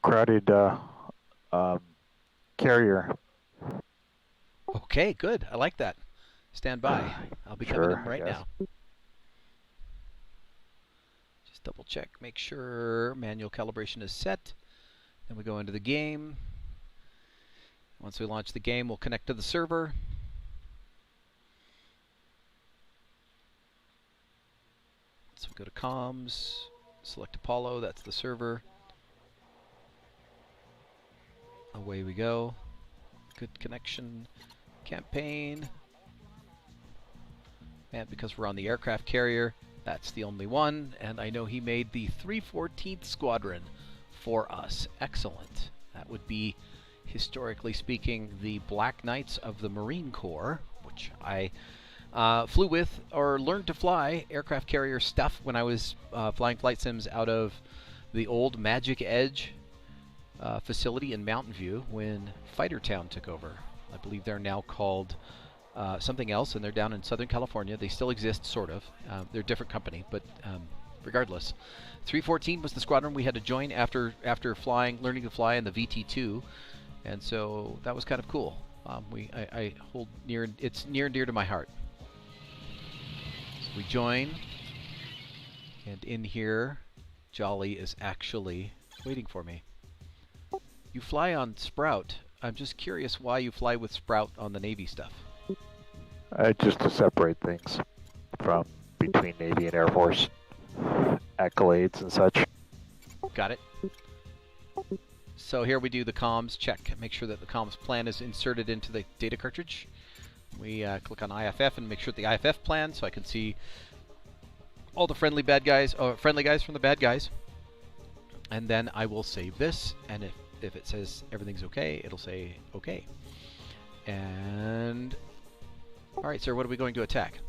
Crowded um, carrier. Okay, good. I like that. Stand by. I'll be coming Sure, in I right guess. now. Just double check, make sure manual calibration is set. Then we go into the game. Once we launch the game, we'll connect to the server. So we go to comms, select Apollo, that's the server. Away we go. Good connection. Campaign. And because we're on the aircraft carrier, that's the only one. And I know he made the 314th Squadron for us. Excellent. That would be, historically speaking, the Black Knights of the Marine Corps, which I flew with or learned to fly aircraft carrier stuff when I was flying flight sims out of the old Magic Edge facility in Mountain View when Fighter Town took over. I believe they're now called something else, and they're down in Southern California. They still exist, sort of. They're a different company, but regardless. 314 was the squadron we had to join after learning to fly in the VT2, and so that was kind of cool. I hold it's near and dear to my heart. So we join, and in here, Jolly is actually waiting for me. You fly on Sprout. I'm just curious why you fly with Sprout on the Navy stuff. Just to separate things from between Navy and Air Force accolades and such. Got it. So here we do the comms check. Make sure that the comms plan is inserted into the data cartridge. We click on IFF and make sure the IFF plan, so I can see all the friendly guys from the bad guys. And then I will save this, and if it says everything's okay, it'll say okay. And all right, sir, what are we going to attack?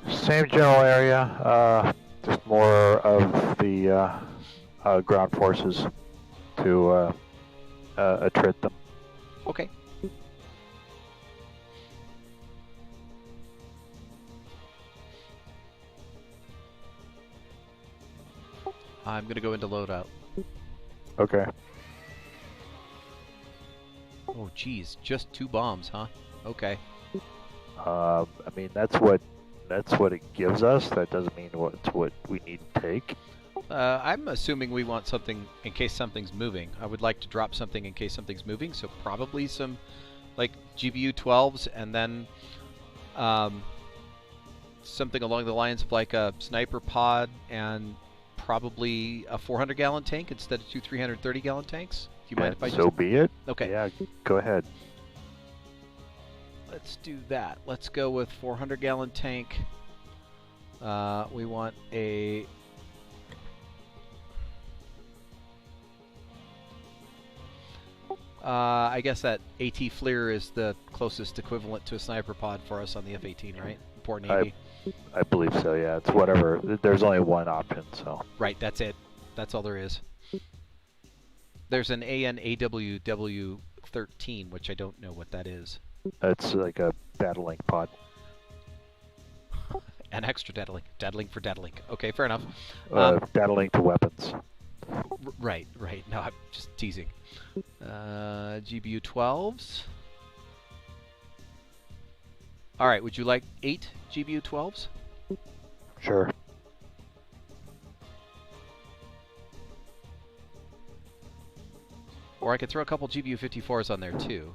Same general area, just more of the ground forces to attrit them. Okay. I'm going to go into loadout. Okay. Oh, geez, just 2 bombs, huh? Okay. I mean, that's what it gives us. That doesn't mean it's what we need to take. I'm assuming we want something in case something's moving. I would like to drop something in case something's moving, so probably some like GBU 12s and then something along the lines of like a sniper pod and probably a 400-gallon tank instead of 2 330-gallon tanks. Do you mind if I just... So be it. Okay. Yeah, go ahead. Let's do that. Let's go with 400-gallon tank. We want a... I guess that AT FLIR is the closest equivalent to a sniper pod for us on the F-18, right? Port Navy. I believe so, yeah. It's whatever. There's only one option, so. Right, that's it. That's all there is. There's an ANAWW 13, which I don't know what that is. It's like a data link pod. An extra data link. Data link for data link. Okay, fair enough. Data link to weapons. Right. No, I'm just teasing. GBU 12s. All right, would you like 8 GBU 12s? Sure. Or I could throw a couple GBU 54s on there too.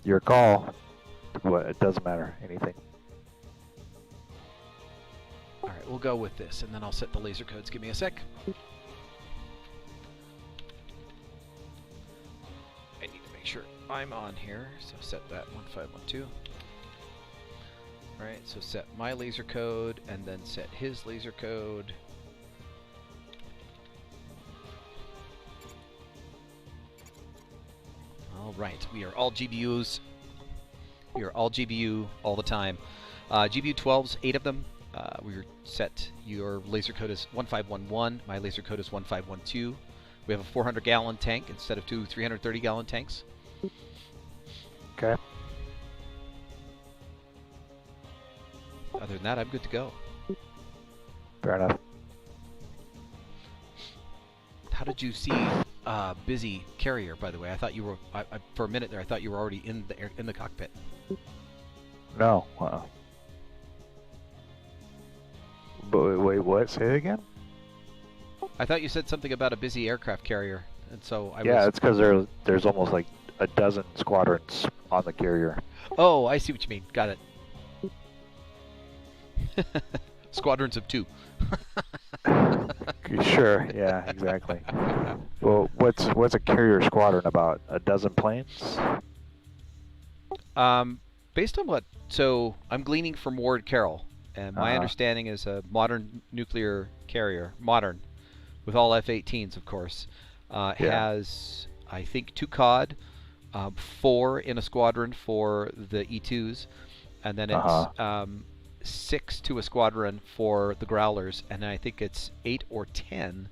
Your call. It doesn't matter. Anything. All right, we'll go with this, and then I'll set the laser codes. Give me a sec. I need to make sure I'm on here, so set that 1512. All right, so set my laser code, and then set his laser code. All right, we are all GBUs. We are all GBU all the time. GBU 12s, 8 of them. We're set. Your laser code is 1511. My laser code is 1512. We have a 400-gallon tank instead of 2 330-gallon tanks. Okay. Other than that, I'm good to go. Fair enough. how did you see busy carrier? By the way, I thought you were. For a minute there, I thought you were already in the cockpit. No. But wait, what? Say it again? I thought you said something about a busy aircraft carrier, and so I Yeah, was. it's because there's almost like a dozen squadrons on the carrier. Oh, I see what you mean. Got it. Squadrons of 2. Sure. Yeah. Exactly. Well, what's a carrier squadron about? A dozen planes? Based on what? So I'm gleaning from Ward Carroll, and my Uh-huh. understanding is a modern nuclear carrier, modern, with all F-18s, of course, has, I think, 2 COD, 4 in a squadron for the E2s, and then it's 6 to a squadron for the Growlers, and then I think it's 8 or 10,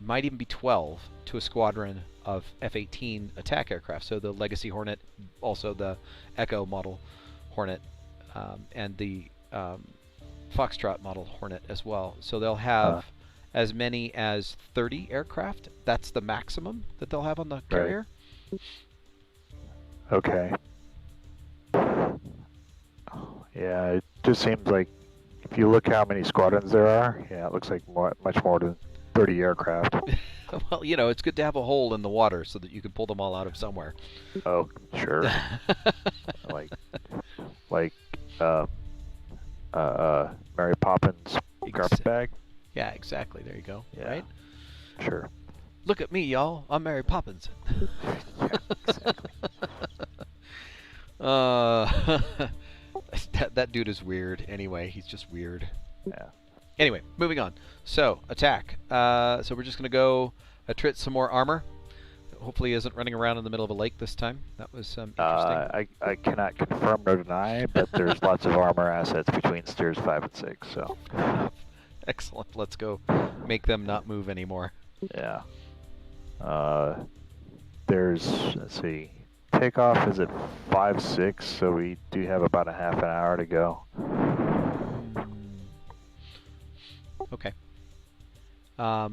might even be 12 to a squadron of F-18 attack aircraft. So the Legacy Hornet, also the Echo model Hornet, and the Foxtrot model Hornet as well. So they'll have as many as 30 aircraft. That's the maximum that they'll have on the carrier. Okay. Yeah, it just seems like if you look how many squadrons there are, yeah, it looks like much more than 30 aircraft. Well, you know, it's good to have a hole in the water so that you can pull them all out of somewhere. Oh, sure. like Mary Poppins garbage bag. Yeah, exactly. There you go. Yeah. Right? Sure. Look at me, y'all. I'm Mary Poppins. Yeah, exactly. That dude is weird. Anyway, he's just weird. Yeah. Anyway, moving on. So, attack. So we're just going to go attrit some more armor. Hopefully he isn't running around in the middle of a lake this time. That was interesting. I cannot confirm nor deny, but there's lots of armor assets between steers 5 and 6. So. Excellent. Let's go make them not move anymore. Yeah. There's, let's see, takeoff is at 5-6, so we do have about a half an hour to go. Okay. All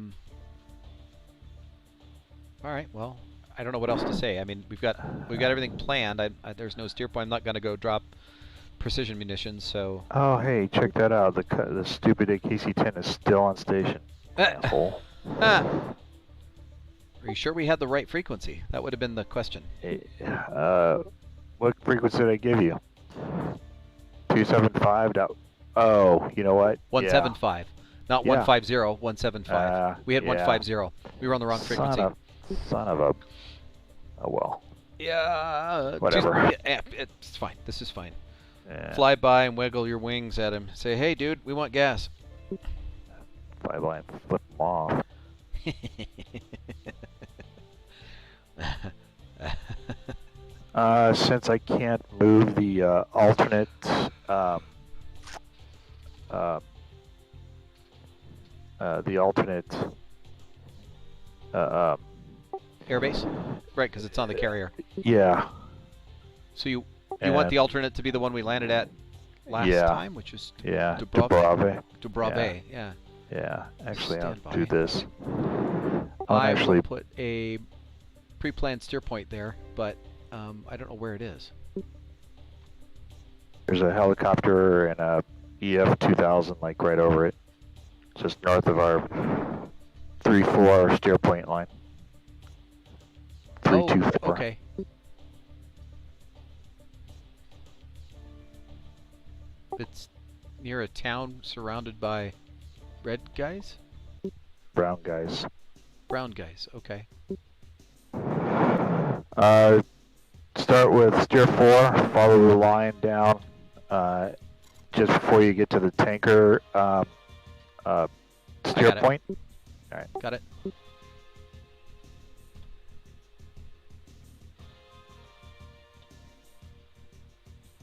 right. Well, I don't know what else to say. I mean, we've got everything planned. There's no steer point. I'm not going to go drop precision munitions. So. Oh, hey, check that out. The stupid AKC-10 is still on station. Asshole. Are you sure we had the right frequency? That would have been the question. What frequency did I give you? 275. Oh, you know what? 175. Not 150, 175. We had 150. We were on the wrong frequency. Son of a... Oh, well. Yeah. Whatever. It's fine. This is fine. Yeah. Fly by and wiggle your wings at him. Say, hey, dude, we want gas. Fly by and flip them off. Since I can't move the alternate airbase, right? Because it's on the carrier. Yeah. So you want the alternate to be the one we landed at last time, which is Dubrave. Yeah. Yeah. Actually, I'll Stand do by. this. I will put a pre-planned steer point there, but I don't know where it is. There's a helicopter and a EF-2000 like right over it, just north of our 3-4 steer point line. 324. Okay. It's near a town surrounded by red guys? Brown guys. Brown guys, okay. Start with steer 4, follow the line down just before you get to the tanker steer point. All right. Got it.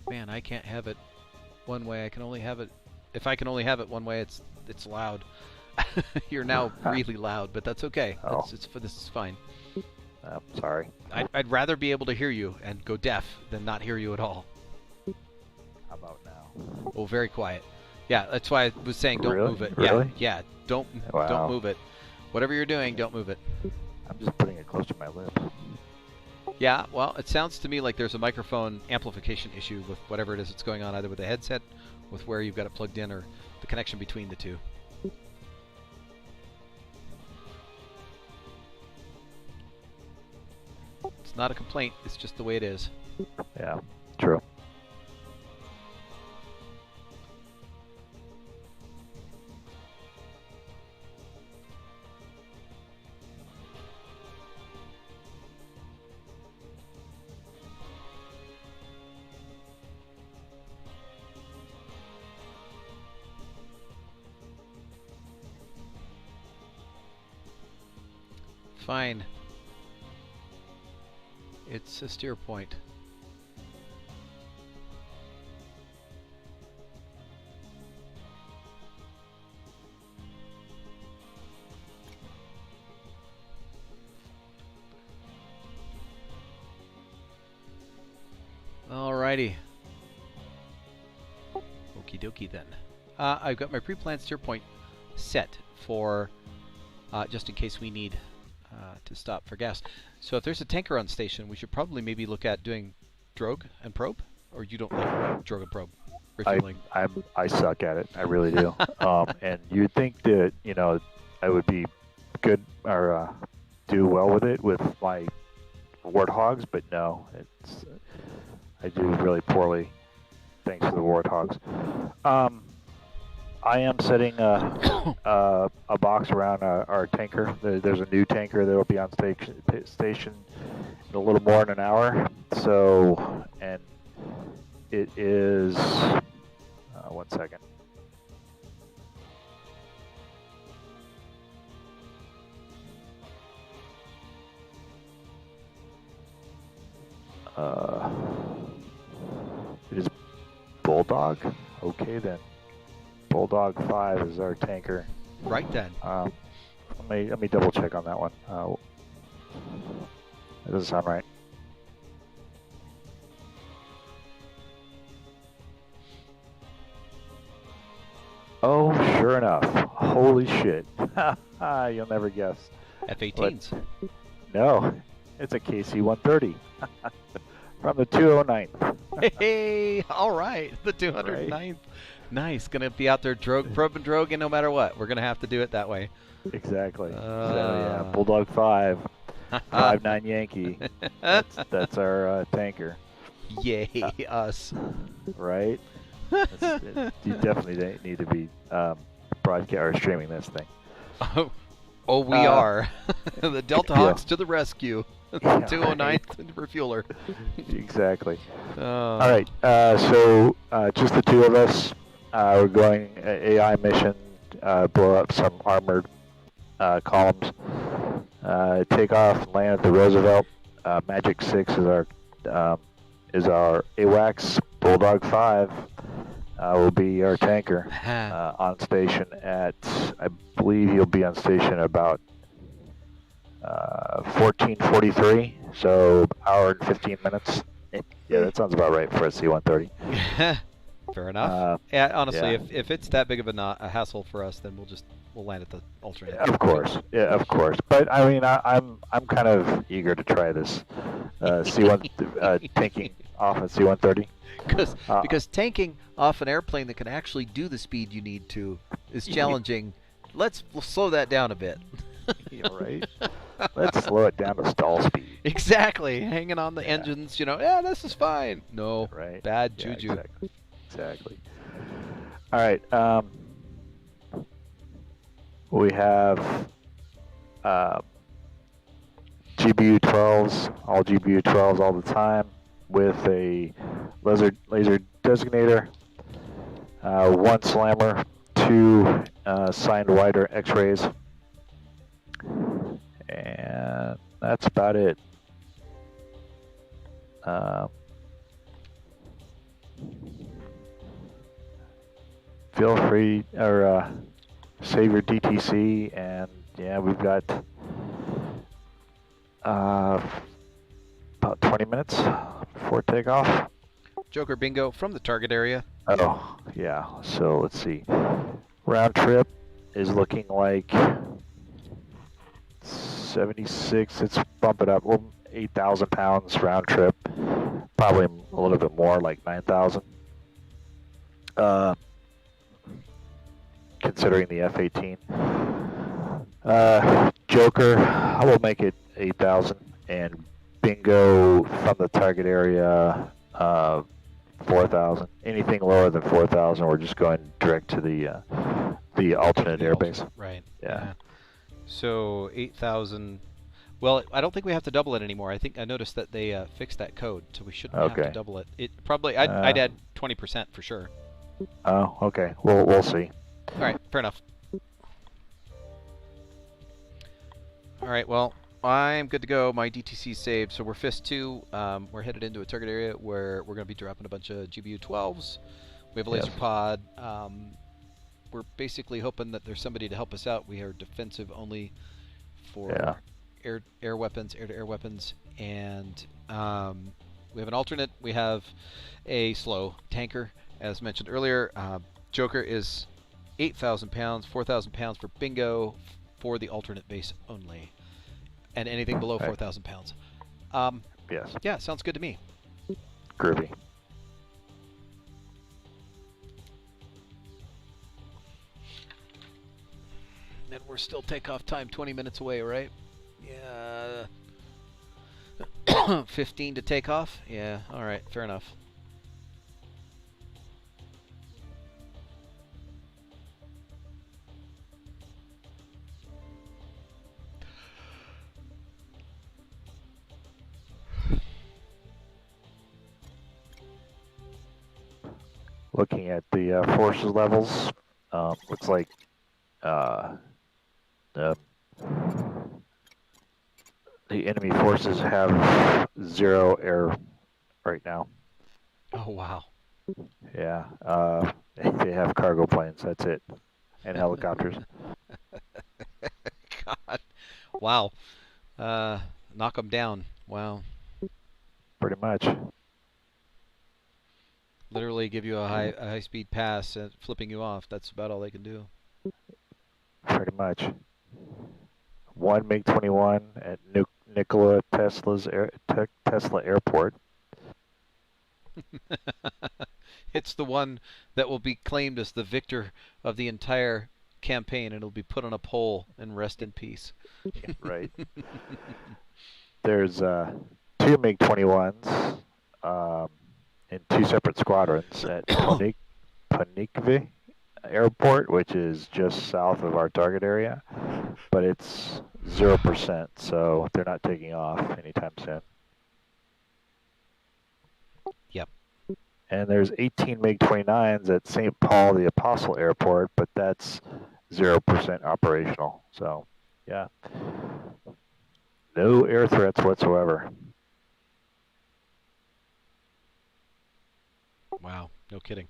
Man, I can't have it one way. I can only have it... If I can only have it one way, it's loud. You're now really loud, but that's okay. Oh. This is fine. I'm sorry. I'd rather be able to hear you and go deaf than not hear you at all. How about now? Oh, very quiet. Yeah, that's why I was saying don't Really? move it. Really? Yeah, don't Wow. move it. Whatever you're doing, don't move it. I'm just putting it close to my lip. Yeah, well, it sounds to me like there's a microphone amplification issue with whatever it is that's going on, either with the headset, with where you've got it plugged in, or the connection between the two. It's not a complaint, it's just the way it is. Yeah, true. Fine. It's a steer point. Alrighty. Okie dokie then. I've got my pre-planned steer point set for just in case we need to stop for gas. So if there's a tanker on station, we should probably maybe look at doing drogue and probe, or you don't like drogue and probe refueling? I suck at it. I really do. And you'd think that, you know, I would be good or do well with it with my warthogs, but no, it's I do really poorly thanks to the warthogs. I am setting a box around our tanker. There's a new tanker that will be on station in a little more than an hour. So, and it is 1 second. It is Bulldog. Okay then. Bulldog 5 is our tanker. Right then. Let me double check on that one. That doesn't sound right. Oh, sure enough. Holy shit. You'll never guess. F-18s. No, it's a KC-130 from the 209th. Hey, all right, the 209th. Right. Nice, gonna be out there probe and drogue, and no matter what, we're gonna have to do it that way. Exactly. So yeah, Bulldog 5, 5'9" Yankee. That's our tanker. Yay, us. Right. You definitely need to be broadcast or streaming this thing. Oh, we are. The Delta Hawks to the rescue. 209th refueler. Exactly. All right. So just the two of us. We're going AI mission. Blow up some armored columns. Take off and land at the Roosevelt. Magic 6 is our AWACS. Bulldog 5 will be our tanker on station at, I believe he'll be on station about 14:43, so hour and 15 minutes. Yeah, that sounds about right for a C-130. Fair enough. Yeah, honestly, if it's that big of a hassle for us, then we'll land at the alternate. Of course, yeah, of course. But I mean, I'm kind of eager to try this C-1 tanking off a C-130. Because tanking off an airplane that can actually do the speed you need to is challenging. We'll slow that down a bit. Yeah, right. Let's slow it down to stall speed. Exactly. Hanging on the engines, yeah, this is fine. No, right. Bad juju. Exactly. All right. We have GBU-12s, all GBU-12s all the time, with a laser designator, 1 slammer, 2 signed wider X-rays, and that's about it. Feel free or save your DTC, and yeah, we've got about 20 minutes before takeoff. Joker bingo from the target area. Oh, yeah. So let's see. Round trip is looking like 76. Let's bump it up. Well, 8,000 pounds round trip. Probably a little bit more, like 9,000. Considering the F-18. Joker, I will make it 8,000, and Bingo from the target area, 4,000. Anything lower than 4,000, we're just going direct to the alternate airbase. Right. Yeah. So 8,000. Well, I don't think we have to double it anymore. I think I noticed that they fixed that code, so we shouldn't have to double it. It probably I'd add 20% for sure. Oh, okay. We'll see. All right, fair enough. All right, well, I'm good to go. My DTC's saved, so we're FIST 2. We're headed into a target area where we're going to be dropping a bunch of GBU-12s. We have a laser pod. We're basically hoping that there's somebody to help us out. We are defensive only for air weapons, air-to-air weapons, and we have an alternate. We have a slow tanker, as mentioned earlier. Joker is 8,000 pounds, 4,000 pounds for Bingo for the alternate base only, and anything below 4,000 pounds. Yes. Yeah, sounds good to me. Groovy. And we're still takeoff time 20 minutes away, right? Yeah. 15 to take off? Yeah, all right, fair enough. Looking at the forces levels, looks like the enemy forces have 0 air right now. Oh, wow. Yeah, they have cargo planes, that's it, and helicopters. God. Wow. Knock them down. Wow. Pretty much. Literally give you a high-speed pass and flipping you off. That's about all they can do. Pretty much. One MiG-21 at Nikola Tesla Airport. It's the one that will be claimed as the victor of the entire campaign, and it'll be put on a pole and rest in peace. Yeah, right. There's 2 MiG-21s in 2 separate squadrons at Panikve Airport, which is just south of our target area, but it's 0%, so they're not taking off anytime soon. Yep. And there's 18 MiG-29s at St. Paul the Apostle Airport, but that's 0% operational. So, yeah. No air threats whatsoever. Wow, no kidding.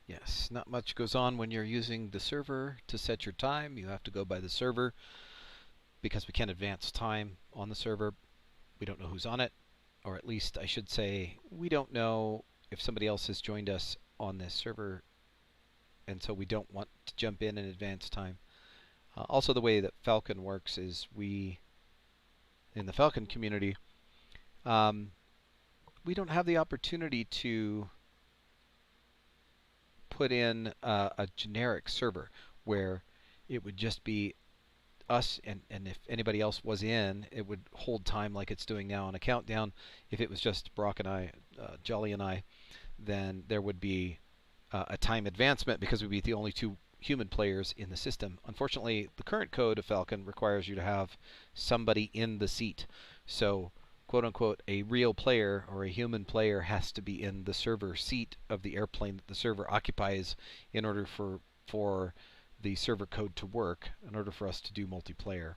Yes, not much goes on when you're using the server to set your time. You have to go by the server because we can't advance time on the server. We don't know who's on it, or at least I should say we don't know if somebody else has joined us on this server, and so we don't want to jump in and advance time. Also, the way that Falcon works is we, in the Falcon community, we don't have the opportunity to put in a generic server where it would just be us, and if anybody else was in, it would hold time like it's doing now on a countdown. If it was just Brock and I, Jolly and I, then there would be a time advancement because we'd be the only two human players in the system. Unfortunately, the current code of Falcon requires you to have somebody in the seat. So, quote unquote, a real player or a human player has to be in the server seat of the airplane that the server occupies in order for the server code to work, in order for us to do multiplayer.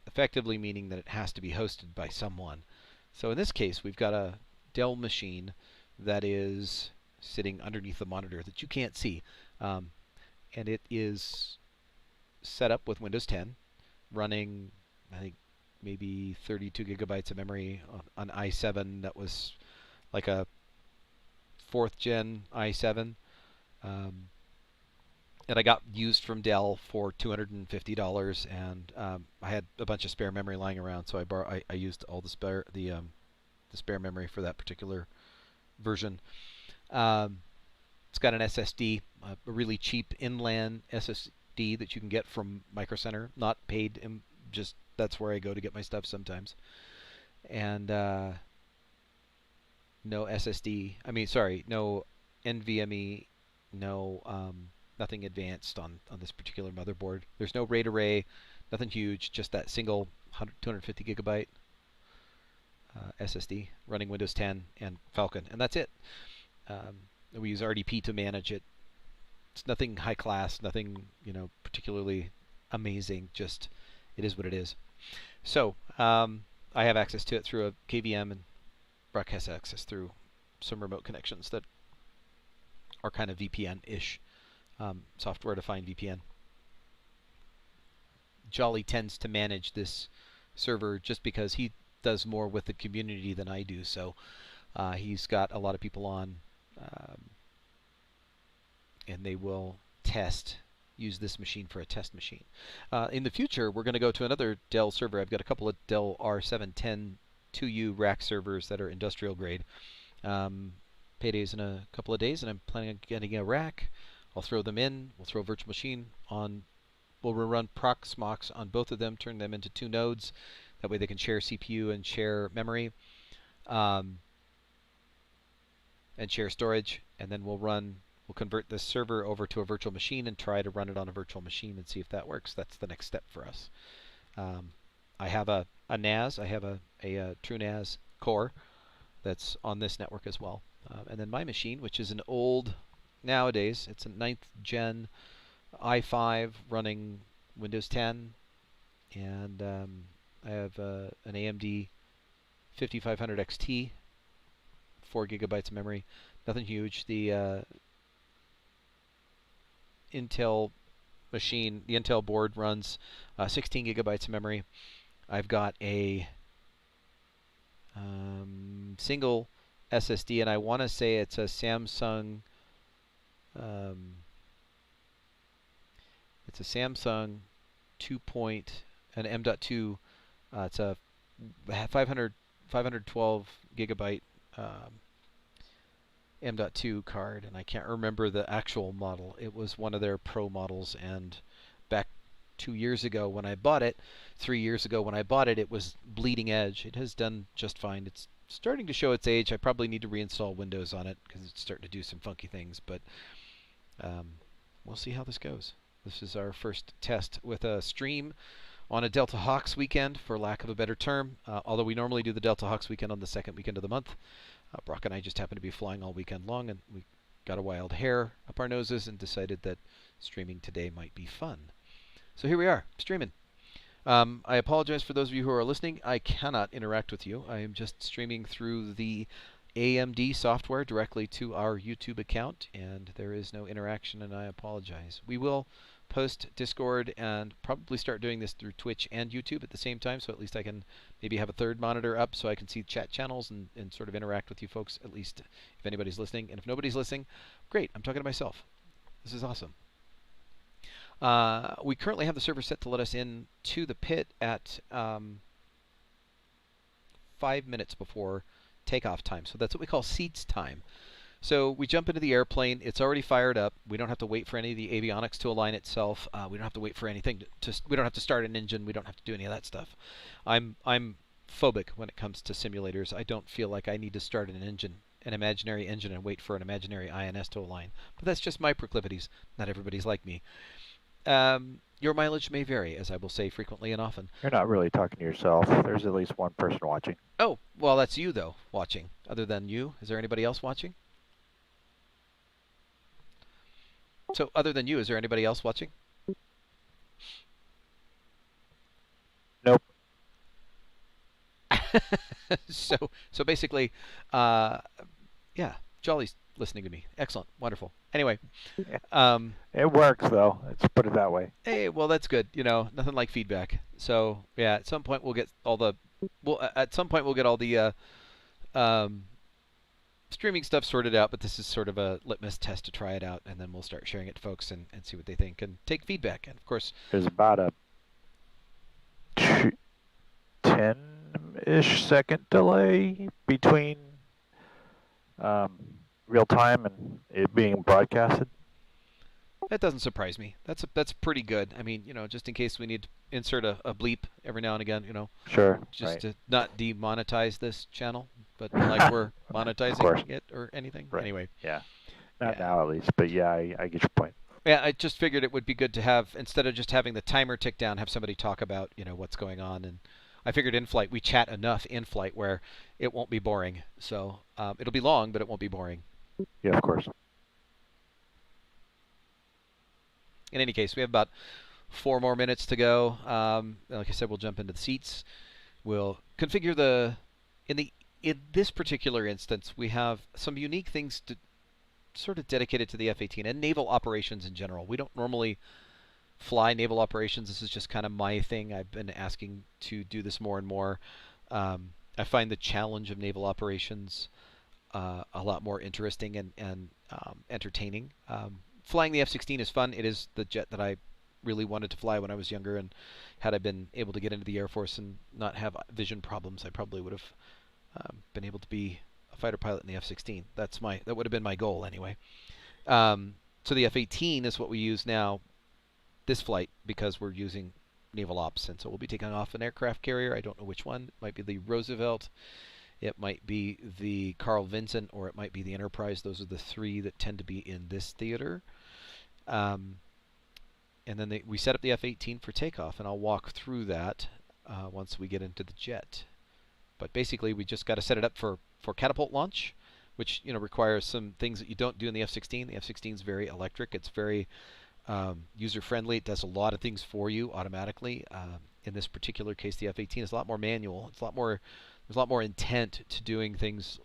Effectively meaning that it has to be hosted by someone. So in this case, we've got a Dell machine that is sitting underneath the monitor that you can't see. And it is set up with Windows 10, running, I think, maybe 32 gigabytes of memory on i7 that was like a 4th gen i7. And I got used from Dell for $250, and I had a bunch of spare memory lying around, so I used all the spare memory for that particular version. It's got an SSD, a really cheap inland SSD that you can get from Micro Center, not paid, just that's where I go to get my stuff sometimes. And no SSD, no NVMe, no nothing advanced on this particular motherboard. There's no RAID array, nothing huge, just that single 250 gigabyte SSD running Windows 10 and Falcon, and that's it. We use RDP to manage it. It's nothing high class, nothing particularly amazing. Just it is what it is. So I have access to it through a KVM, and Brock has access through some remote connections that are kind of VPN-ish, software-defined VPN. Jolly tends to manage this server just because he does more with the community than I do. So he's got a lot of people on, and they will use this machine for a test machine. In the future, we're going to go to another Dell server. I've got a couple of Dell R710 2U rack servers that are industrial grade. Payday's in a couple of days, and I'm planning on getting a rack. I'll throw them in. We'll throw a virtual machine on. We'll run Proxmox on both of them, turn them into 2 nodes. That way they can share CPU and share memory, and share storage. And then we'll convert this server over to a virtual machine and try to run it on a virtual machine and see if that works. That's the next step for us. I have a NAS. I have a TrueNAS core that's on this network as well. And then my machine, which is an old, nowadays, it's a 9th gen i5 running Windows 10. And I have an AMD 5500 XT, 4 gigabytes of memory, nothing huge. The Intel machine, the Intel board runs 16 gigabytes of memory. I've got a single SSD, and I want to say it's a Samsung. It's a Samsung 2. An M.2. It's a 512 gigabyte M.2 card, and I can't remember the actual model. It was one of their Pro models, and back 2 years ago when I bought it, 3 years ago when I bought it, it was bleeding edge. It has done just fine. It's starting to show its age. I probably need to reinstall Windows on it because it's starting to do some funky things, but we'll see how this goes. This is our first test with a stream on a Delta Hawks weekend, for lack of a better term, although we normally do the Delta Hawks weekend on the second weekend of the month. Brock and I just happened to be flying all weekend long, and we got a wild hair up our noses and decided that streaming today might be fun. So here we are, streaming. I apologize for those of you who are listening. I cannot interact with you. I am just streaming through the AMD software directly to our YouTube account, and there is no interaction, and I apologize. We will post Discord and probably start doing this through Twitch and YouTube at the same time, so at least I can maybe have a third monitor up so I can see chat channels and sort of interact with you folks, at least if anybody's listening. And if nobody's listening, great, I'm talking to myself. This is awesome. We currently have the server set to let us in to the pit at 5 minutes before takeoff time. So that's what we call seats time. So we jump into the airplane. It's already fired up. We don't have to wait for any of the avionics to align itself. We don't have to wait for anything we don't have to start an engine. We don't have to do any of that stuff. I'm phobic when it comes to simulators. I don't feel like I need to start an engine, an imaginary engine, and wait for an imaginary INS to align. But that's just my proclivities. Not everybody's like me. Your mileage may vary, as I will say frequently and often. You're not really talking to yourself. There's at least one person watching. Oh, well, that's you, though, watching. Other than you, is there anybody else watching? So, other than you, is there anybody else watching? Nope. So basically, yeah, Jolly's listening to me. Excellent, wonderful. Anyway, it works though. Let's put it that way. Hey, well, that's good. You know, nothing like feedback. So yeah, at some point we'll get all the streaming stuff sorted out, but this is sort of a litmus test to try it out, and then we'll start sharing it to folks and see what they think and take feedback. And of course, there's about a 10-ish second delay between real time and it being broadcasted. That doesn't surprise me. That's pretty good. I mean, you know, just in case we need to insert a bleep every now and again, you know. Sure. Just to not demonetize this channel, but like we're monetizing it or anything. Right. Anyway. Yeah. Not now at least, but yeah, I get your point. Yeah, I just figured it would be good to have, instead of just having the timer tick down, have somebody talk about, you know, what's going on. And I figured in flight, we chat enough in flight where it won't be boring. So it'll be long, but it won't be boring. Yeah, of course. In any case, we have about 4 more minutes to go. Like I said, we'll jump into the seats. We'll configure in this particular instance, we have some unique things to sort of dedicated to the F-18 and naval operations in general. We don't normally fly naval operations. This is just kind of my thing. I've been asking to do this more and more. I find the challenge of naval operations a lot more interesting and entertaining. Flying the F-16 is fun. It is the jet that I really wanted to fly when I was younger, and had I been able to get into the Air Force and not have vision problems, I probably would have been able to be a fighter pilot in the F-16. That would have been my goal anyway. So the F-18 is what we use now, this flight, because we're using naval ops, and so we'll be taking off an aircraft carrier. I don't know which one. It might be the Roosevelt, it might be the Carl Vinson, or it might be the Enterprise. Those are the 3 that tend to be in this theater. And then we set up the F-18 for takeoff, and I'll walk through that once we get into the jet. But basically, we just got to set it up for catapult launch, which, you know, requires some things that you don't do in the F-16. The F-16 is very electric. It's very user-friendly. It does a lot of things for you automatically. In this particular case, the F-18 is a lot more manual. It's a lot more there's a lot more intent to doing things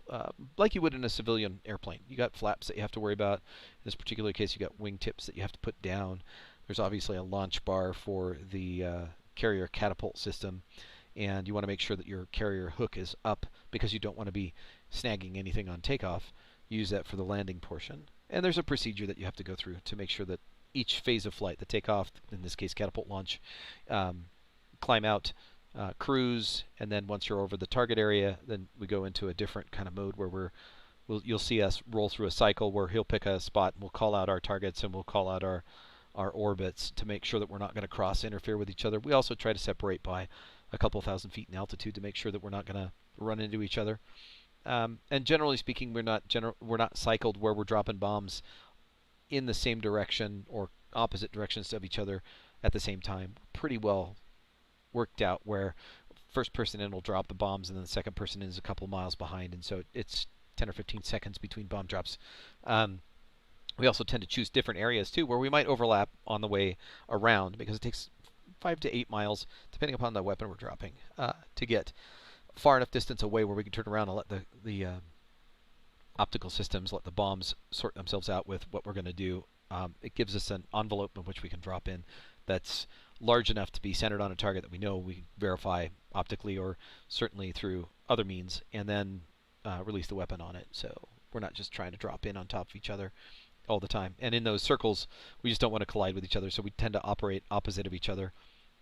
like you would in a civilian airplane. You got flaps that you have to worry about. In this particular case, you got wingtips that you have to put down. There's obviously a launch bar for the carrier catapult system, and you want to make sure that your carrier hook is up because you don't want to be snagging anything on takeoff. Use that for the landing portion. And there's a procedure that you have to go through to make sure that each phase of flight, the takeoff, in this case catapult launch, climb out, cruise, and then once you're over the target area, then we go into a different kind of mode where you'll see us roll through a cycle where he'll pick a spot and we'll call out our targets and we'll call out our orbits to make sure that we're not going to interfere with each other. We also try to separate by a couple thousand feet in altitude to make sure that we're not going to run into each other. And generally speaking, we're not cycled where we're dropping bombs in the same direction or opposite directions of each other at the same time. Pretty well worked out where first person in will drop the bombs and then the second person in is a couple miles behind, and so it's 10 or 15 seconds between bomb drops. We also tend to choose different areas too where we might overlap on the way around, because it takes 5 to 8 miles, depending upon the weapon we're dropping, to get far enough distance away where we can turn around and let the optical systems, let the bombs sort themselves out with what we're going to do. It gives us an envelope in which we can drop in that's large enough to be centered on a target that we know we can verify optically or certainly through other means, and then release the weapon on it. So we're not just trying to drop in on top of each other all the time. And in those circles, we just don't want to collide with each other, so we tend to operate opposite of each other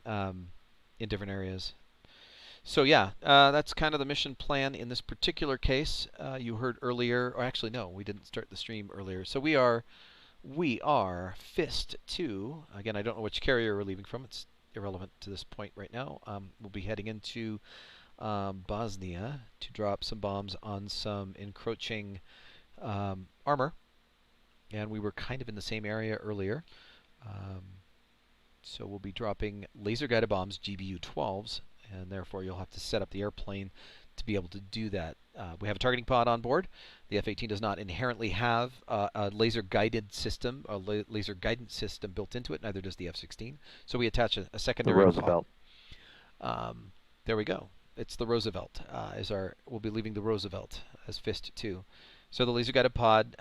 in different areas. So yeah, that's kind of the mission plan in this particular case. You heard earlier, or actually no, we didn't start the stream earlier. So we are FIST 2. Again, I don't know which carrier we're leaving from. It's irrelevant to this point right now. We'll be heading into Bosnia to drop some bombs on some encroaching armor. And we were kind of in the same area earlier. So we'll be dropping laser-guided bombs, GBU-12s, and therefore you'll have to set up the airplane to be able to do that. We have a targeting pod on board. The F-18 does not inherently have a laser-guided system, a laser guidance system built into it. Neither does the F-16. So we attach a secondary the Roosevelt. There we go. It's the Roosevelt. We'll be leaving the Roosevelt as FIST 2. So the laser-guided pod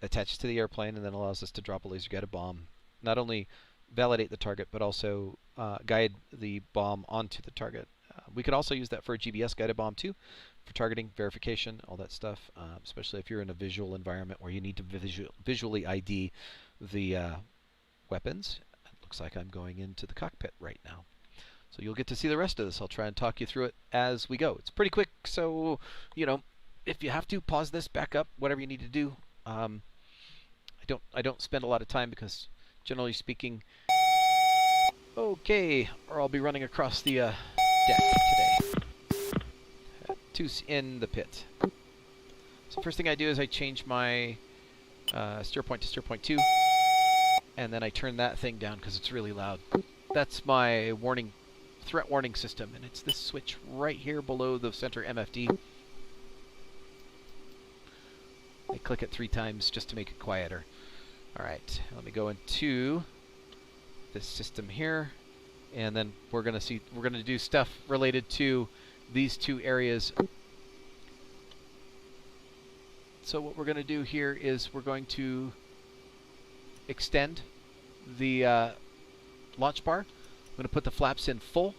attaches to the airplane and then allows us to drop a laser-guided bomb. Not only validate the target, but also guide the bomb onto the target. We could also use that for a GBS-guided bomb too, for targeting, verification, all that stuff, especially if you're in a visual environment where you need to visually ID the weapons. It looks like I'm going into the cockpit right now. So you'll get to see the rest of this. I'll try and talk you through it as we go. It's pretty quick, so, you know, if you have to, pause this, back up, whatever you need to do. I don't spend a lot of time because, generally speaking, okay, or I'll be running across the deck today. In the pit. So first thing I do is I change my steer point to steer point 2, and then I turn that thing down because it's really loud. That's my threat warning system, and it's this switch right here below the center MFD. I click it 3 times just to make it quieter. Alright, let me go into this system here, and then we're going to do stuff related to these 2 areas. So what we're going to do here is we're going to extend the launch bar. I'm going to put the flaps in full.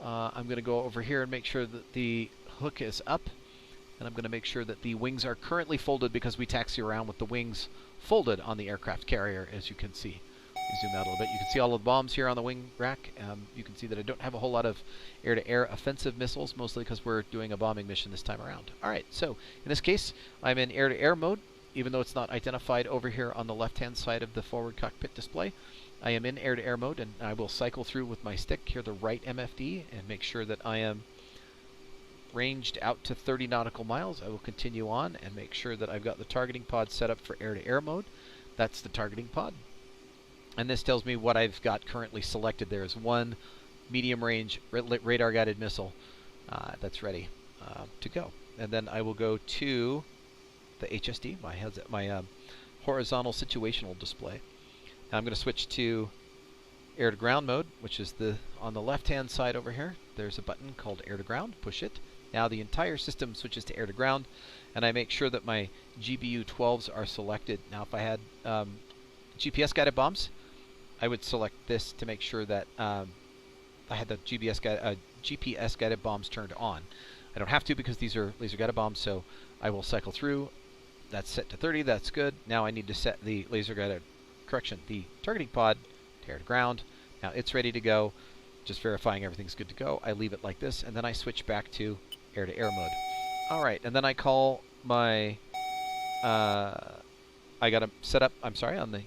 I'm going to go over here and make sure that the hook is up. And I'm going to make sure that the wings are currently folded because we taxi around with the wings folded on the aircraft carrier, as you can see. Zoom out a little bit. You can see all of the bombs here on the wing rack. You can see that I don't have a whole lot of air-to-air offensive missiles, mostly because we're doing a bombing mission this time around. Alright, so in this case, I'm in air-to-air mode, even though it's not identified over here on the left-hand side of the forward cockpit display. I am in air-to-air mode, and I will cycle through with my stick here the right MFD and make sure that I am ranged out to 30 nautical miles. I will continue on and make sure that I've got the targeting pod set up for air-to-air mode. That's the targeting pod. And this tells me what I've got currently selected. There is 1 medium-range radar-guided missile that's ready to go. And then I will go to the HSD, my horizontal situational display. Now I'm going to switch to air-to-ground mode, which is on the left-hand side over here. There's a button called air-to-ground. Push it, Now the entire system switches to air to ground, and I make sure that my GBU 12s are selected. Now if I had GPS guided bombs, I would select this to make sure that I had the GPS guided bombs turned on. I don't have to because these are laser guided bombs, so I will cycle through. That's set to 30, that's good. Now I need to set the laser guided, the targeting pod to air to ground. Now it's ready to go. Just verifying everything's good to go. I leave it like this, and then I switch back to air-to-air mode. All right, and then I call my. I got to set up. I'm sorry, on the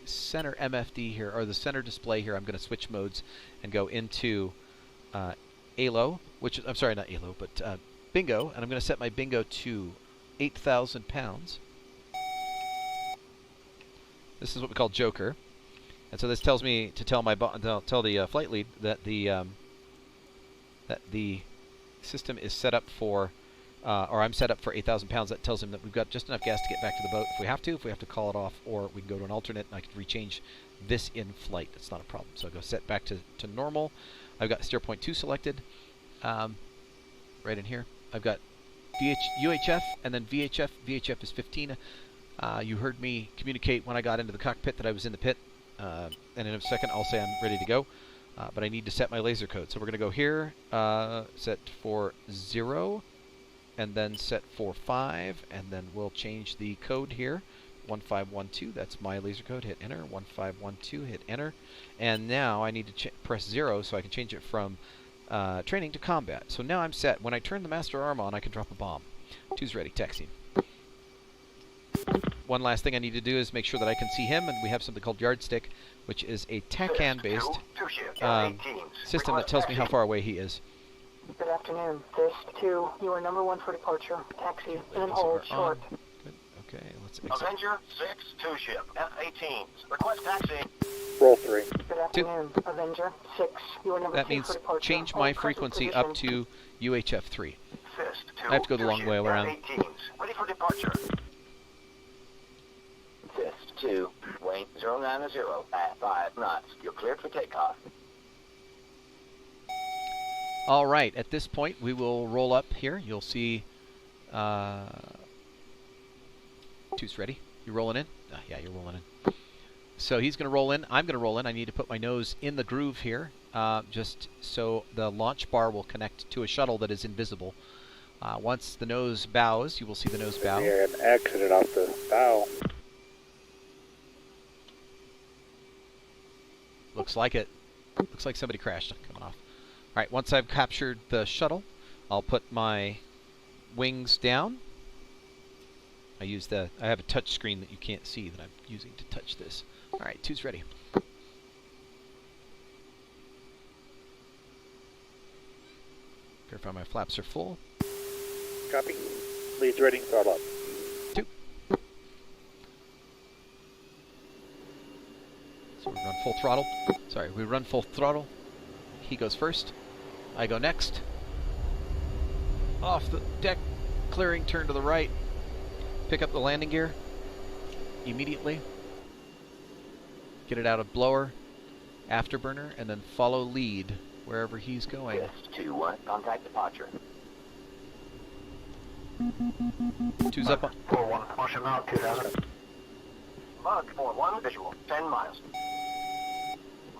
center MFD here, or the center display here. I'm going to switch modes and go into ALO, which I'm sorry, not ALO, but Bingo, and I'm going to set my Bingo to 8,000 pounds. This is what we call Joker. And so this tells me to tell the flight lead that the system is set up for, or I'm set up for 8,000 pounds. That tells him that we've got just enough gas to get back to the boat if we have to call it off, or we can go to an alternate, and I can rechange this in flight. It's not a problem. So I go set back to normal. I've got steer point 2 selected. Right in here. I've got UHF and then VHF. VHF is 15. You heard me communicate when I got into the cockpit that I was in the pit. And in a second I'll say I'm ready to go, but I need to set my laser code. So we're going to go here, set for 0, and then set for 5, and then we'll change the code here, 1512, that's my laser code, hit enter, 1512, hit enter, and now I need to press 0 so I can change it from training to combat. So now I'm set. When I turn the master arm on, I can drop a bomb. 2's ready, taxi. One last thing I need to do is make sure that I can see him, and we have something called Yardstick, which is a TACAN-based system that tells me how far away he is. Good afternoon. This 2, you are number 1 for departure. Taxi, and hold short. Good. Okay, let's exit. Avenger 6, 2 ship, F-18s. Request taxi. Roll 3. Good afternoon. Avenger 6, you are number 2 That means for departure. change my frequency up to UHF 3. Fist 2, I have to go the long way around. F-18s. Ready for departure. Fist 2, weight 090 at 5 knots. You're cleared for takeoff. All right, at this point we will roll up here. You'll see 2's ready. You rolling in? Yeah, you're rolling in. So he's going to roll in. I'm going to roll in. I need to put my nose in the groove here, just so the launch bar will connect to a shuttle that is invisible. Once the nose bows, you will see the nose bow. Yeah, and exited off the bow. Looks like it. Looks like somebody crashed coming off. All right, once I've captured the shuttle, I'll put my wings down. I have a touch screen that you can't see that I'm using to touch this. All right, 2's ready. Verify my flaps are full. Copy. Leads ready, throttle up. 2. So we run full throttle. Sorry, we run full throttle. He goes first. I go next. Off the deck, clearing, turn to the right. Pick up the landing gear immediately. Get it out of blower, afterburner, and then follow lead wherever he's going. Fist 2-1, contact departure. 2's up on. 4-1, motion out 2000. Bug 4-1, visual, 10 miles.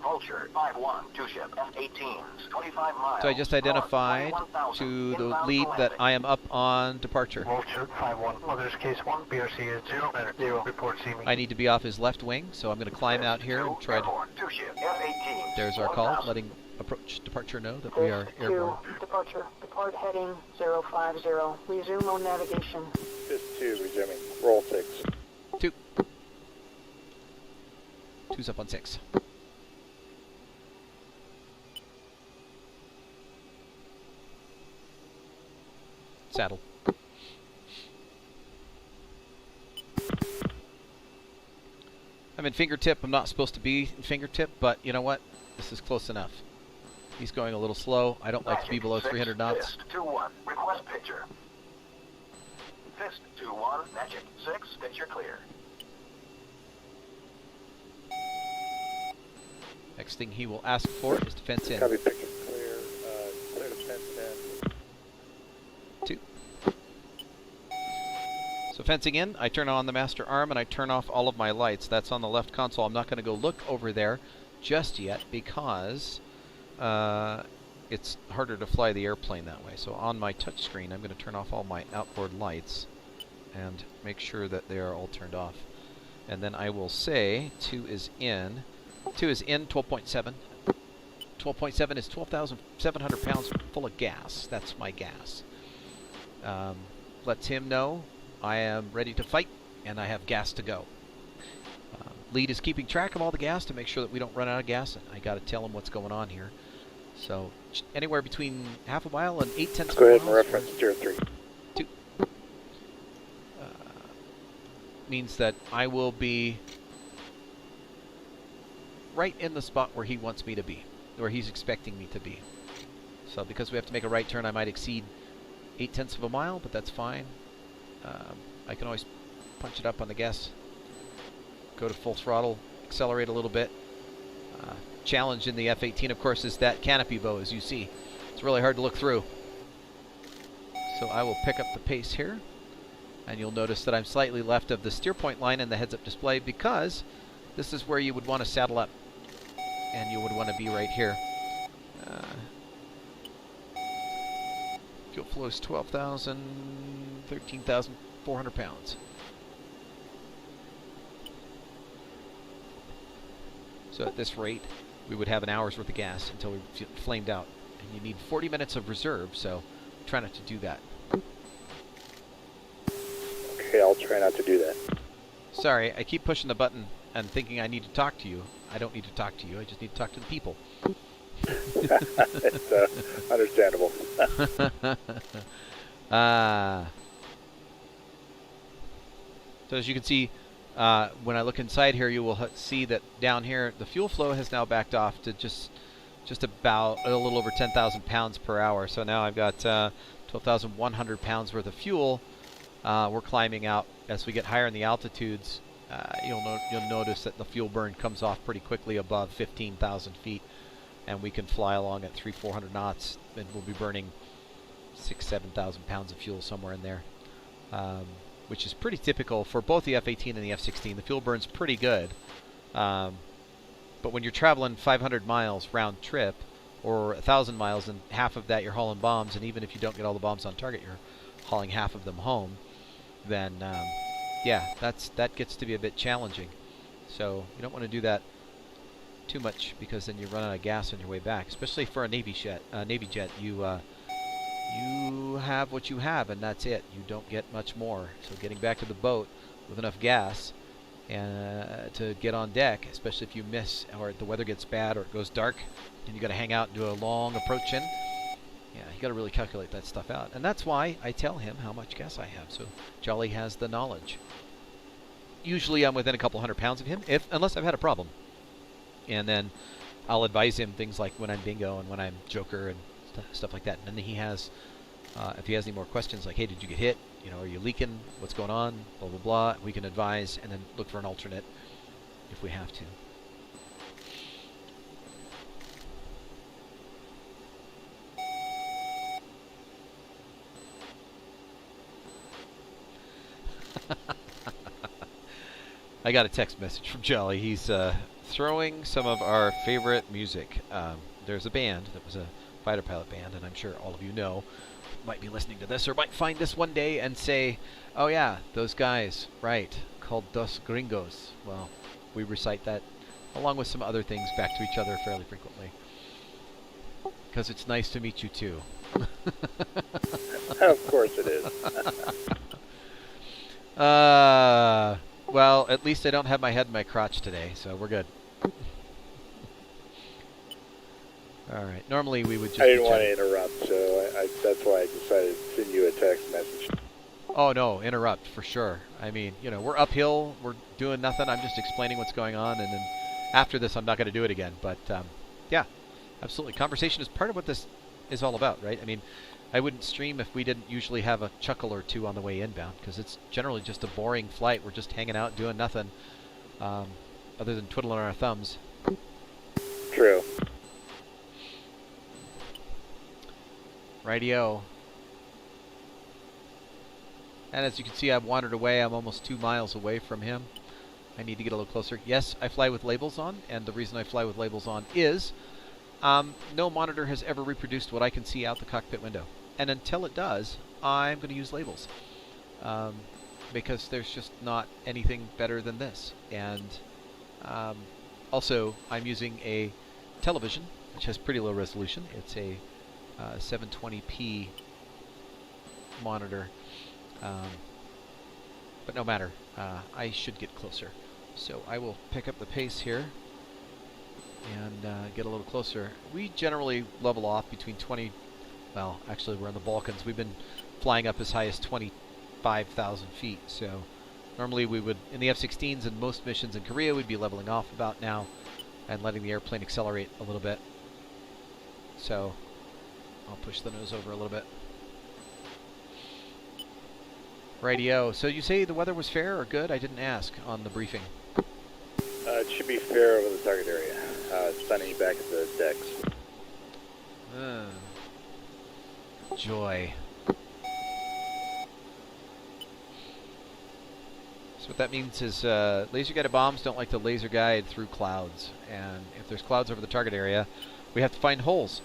Vulture 5-1, 2 ship, F-18s, 25 miles. So I just identified to the lead that I am up on departure. Vulture 5-1, Mother's Case 1, BRC is 0, 0, report see me. I need to be off his left wing, so I'm going to climb out here and try to... 2 ship, F-18s. There's our call, letting approach departure know that we are airborne. Departure. Depart heading 050. Resume on navigation. Fist 2, resuming. Roll 6. 2. 2's up on 6. Saddle. I'm in fingertip. I'm not supposed to be in fingertip, but you know what? This is close enough. He's going a little slow. I don't like to be below 300 knots. Fist 2-1, request picture. Fist 2-1, Magic 6, picture clear. Next thing he will ask for is to fence in. Copy, picket clear. Clear to fence in. So fencing in, I turn on the master arm and I turn off all of my lights. That's on the left console. I'm not going to go look over there just yet because it's harder to fly the airplane that way. So on my touch screen, I'm going to turn off all my outboard lights and make sure that they are all turned off. And then I will say 2 is in. 2 is in, 12.7. 12.7 is 12,700 pounds full of gas. That's my gas. Lets him know I am ready to fight and I have gas to go. Lead is keeping track of all the gas to make sure that we don't run out of gas. And I got to tell him what's going on here. So anywhere between half a mile and 8/10 miles. Go ahead and reference 03. 2. Means that I will be right in the spot where he wants me to be, where he's expecting me to be. So because we have to make a right turn, I might exceed 8/10 of a mile, but that's fine. I can always punch it up on the gas, go to full throttle, accelerate a little bit. Challenge in the F-18, of course, is that canopy bow, as you see. It's really hard to look through. So I will pick up the pace here, and you'll notice that I'm slightly left of the steer point line in the heads-up display because this is where you would want to saddle up, and you would want to be right here. Fuel flow is 13,400 pounds. So at this rate, we would have an hour's worth of gas until we flamed out. And you need 40 minutes of reserve, so try not to do that. Okay, I'll try not to do that. Sorry, I keep pushing the button and thinking I need to talk to you. I don't need to talk to you, I just need to talk to the people. It's understandable. So as you can see, when I look inside here, you will see that down here, the fuel flow has now backed off to just about a little over 10,000 pounds per hour. So now I've got 12,100 pounds worth of fuel. We're climbing out. As we get higher in the altitudes, you'll notice that the fuel burn comes off pretty quickly above 15,000 feet. And we can fly along at 300-400 knots, and we'll be burning 6,000-7,000 pounds of fuel somewhere in there. Which is pretty typical for both the F-18 and the F-16. The fuel burn's pretty good. But when you're traveling 500 miles round trip, or 1,000 miles, and half of that you're hauling bombs, and even if you don't get all the bombs on target, you're hauling half of them home, then, yeah, that gets to be a bit challenging. So you don't want to do that too much, because then you run out of gas on your way back, especially for a Navy jet. You have what you have, and that's it. You don't get much more. So getting back to the boat with enough gas and to get on deck, especially if you miss or the weather gets bad or it goes dark and you got to hang out and do a long approach in, yeah, you got to really calculate that stuff out. And that's why I tell him how much gas I have, so Jolly has the knowledge. Usually I'm within a couple hundred pounds of him, unless I've had a problem. And then I'll advise him things like when I'm bingo and when I'm joker and stuff like that. And then he has, if he has any more questions like, hey, did you get hit? Are you leaking? What's going on? Blah, blah, blah. We can advise and then look for an alternate if we have to. I got a text message from Jolly. He's throwing some of our favorite music. There's a band that was a fighter pilot band, and I'm sure all of you know, might be listening to this or might find this one day and say, oh yeah, those guys, right, called Dos Gringos. Well, we recite that along with some other things back to each other fairly frequently. Because it's nice to meet you too. Of course it is. Well, at least I don't have my head in my crotch today, so we're good. All right. Normally we would just... I didn't want to interrupt, so that's why I decided to send you a text message. Oh, no, interrupt, for sure. I mean, we're uphill, we're doing nothing, I'm just explaining what's going on, and then after this I'm not going to do it again. But, yeah, absolutely. Conversation is part of what this is all about, right? I mean, I wouldn't stream if we didn't usually have a chuckle or two on the way inbound, because it's generally just a boring flight. We're just hanging out, doing nothing, other than twiddling our thumbs. True. Rightio. And as you can see, I've wandered away. I'm almost 2 miles away from him. I need to get a little closer. Yes, I fly with labels on, and the reason I fly with labels on is no monitor has ever reproduced what I can see out the cockpit window. And until it does, I'm going to use labels. Because there's just not anything better than this. And also, I'm using a television, which has pretty low resolution. It's a 720p monitor. But no matter, I should get closer. So I will pick up the pace here and get a little closer. We generally level off between 20, well, actually we're in the Balkans. We've been flying up as high as 25,000 feet. So normally we would, in the F-16s and most missions in Korea, we'd be leveling off about now and letting the airplane accelerate a little bit. So I'll push the nose over a little bit. Rightio. So you say the weather was fair or good? I didn't ask on the briefing. It should be fair over the target area. Sunny back at the decks. Joy. So what that means is laser-guided bombs don't like to laser guide through clouds. And if there's clouds over the target area, we have to find holes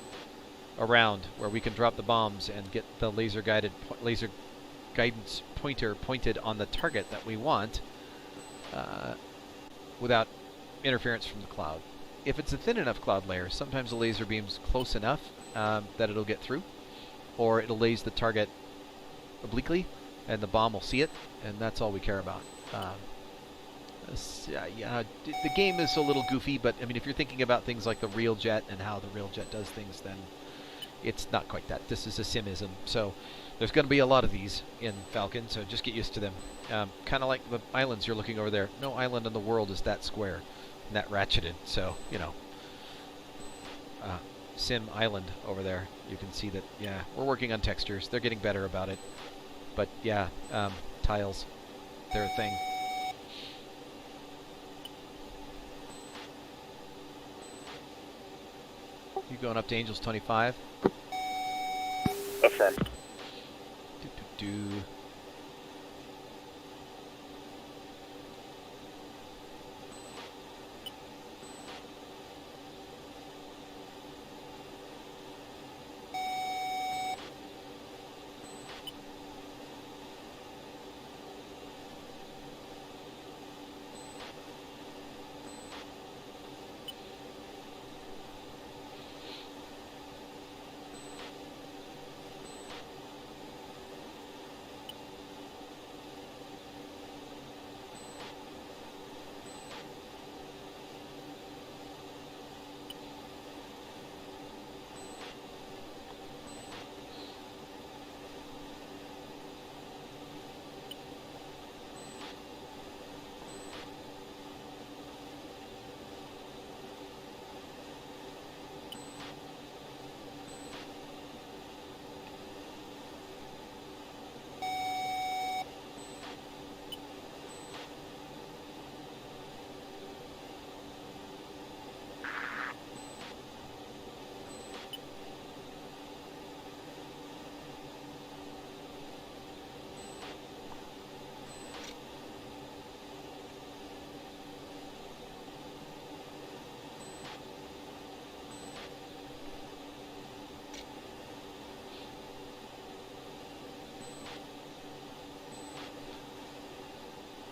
around where we can drop the bombs and get the laser guidance pointer pointed on the target that we want without interference from the cloud. If it's a thin enough cloud layer, sometimes the laser beam's close enough that it'll get through, or it'll laze the target obliquely and the bomb will see it, and that's all we care about. The game is a little goofy, but I mean, if you're thinking about things like the real jet and how the real jet does things, then it's not quite that. This is a simism. So there's going to be a lot of these in Falcon, so just get used to them. Kind of like the islands you're looking over there. No island in the world is that square and that ratcheted. So, you know, Sim Island over there, you can see that, yeah, we're working on textures. They're getting better about it. But, yeah, tiles, they're a thing. You going up to Angels 25? Affirm. Do.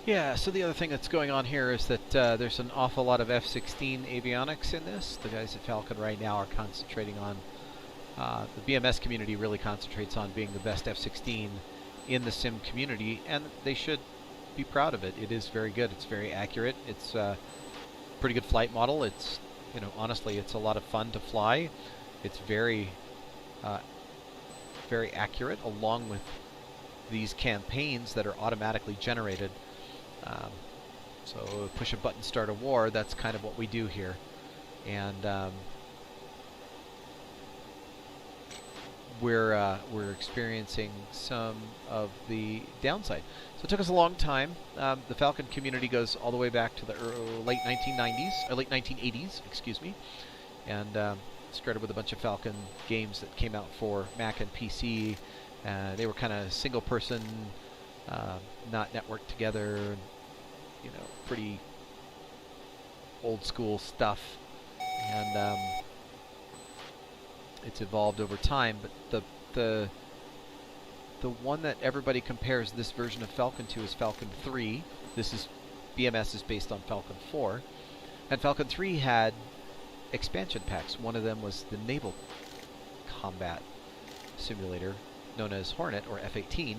Yeah, so the other thing that's going on here is that there's an awful lot of F-16 avionics in this. The guys at Falcon right now are concentrating on, the BMS community really concentrates on being the best F-16 in the sim community, and they should be proud of it. It is very good. It's very accurate. It's a pretty good flight model. It's, you know, honestly, it's a lot of fun to fly. It's very, very accurate, along with these campaigns that are automatically generated. So push a button, start a war. That's kind of what we do here, and we're experiencing some of the downside. So it took us a long time. The Falcon community goes all the way back to the late 1990s, or late 1980s, excuse me, and started with a bunch of Falcon games that came out for Mac and PC. They were kind of single-person not networked together, you know, pretty old school stuff, and it's evolved over time. But the one that everybody compares this version of Falcon to is Falcon 3. BMS is based on Falcon 4, and Falcon 3 had expansion packs. One of them was the Naval Combat Simulator, known as Hornet or F-18,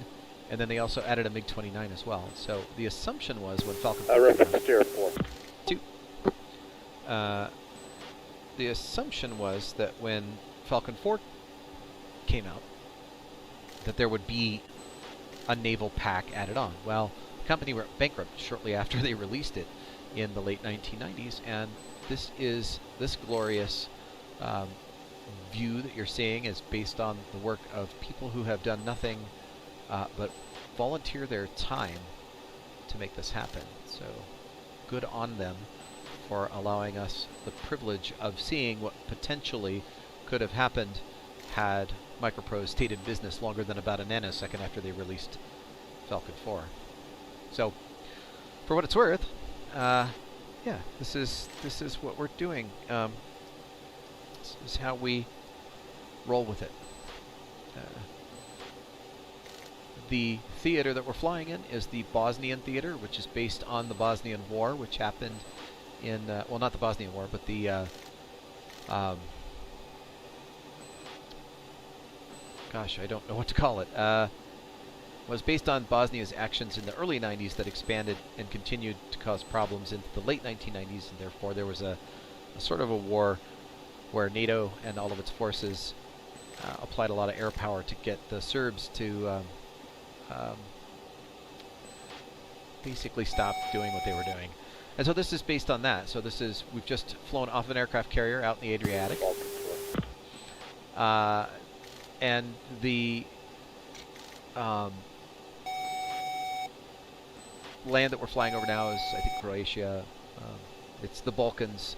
and then they also added a MiG-29 as well. So the assumption was when Falcon 4 reference Tier 4. The assumption was that when Falcon 4 came out, that there would be a naval pack added on. Well, the company went bankrupt shortly after they released it in the late 1990s, and this glorious view that you're seeing is based on the work of people who have done nothing but volunteer their time to make this happen. So good on them for allowing us the privilege of seeing what potentially could have happened had Microprose stayed in business longer than about a nanosecond after they released Falcon 4. So, for what it's worth, yeah, this is what we're doing. This is how we roll with it. The theater that we're flying in is the Bosnian theater, which is based on the Bosnian War, which happened in, well, not the Bosnian War, but the, gosh, I don't know what to call it, was based on Bosnia's actions in the early 90s that expanded and continued to cause problems into the late 1990s, and therefore there was a sort of a war where NATO and all of its forces applied a lot of air power to get the Serbs to basically stop doing what they were doing. And so this is based on that. So this is, we've just flown off an aircraft carrier out in the Adriatic. And the land that we're flying over now is, I think, Croatia. It's the Balkans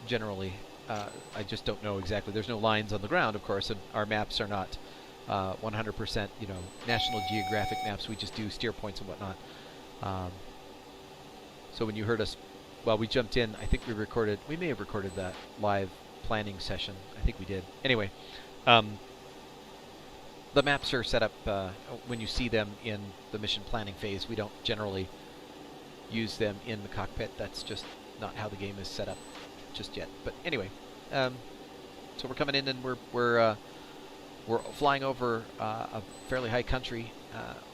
generally. I just don't know exactly. There's no lines on the ground, of course, and our maps are not 100%, you know, National Geographic maps. We just do steer points and whatnot. So when you heard us, well, we jumped in. I think we may have recorded that live planning session. I think we did. Anyway, the maps are set up when you see them in the mission planning phase. We don't generally use them in the cockpit. That's just not how the game is set up just yet. But anyway, so we're coming in and we're flying over a fairly high country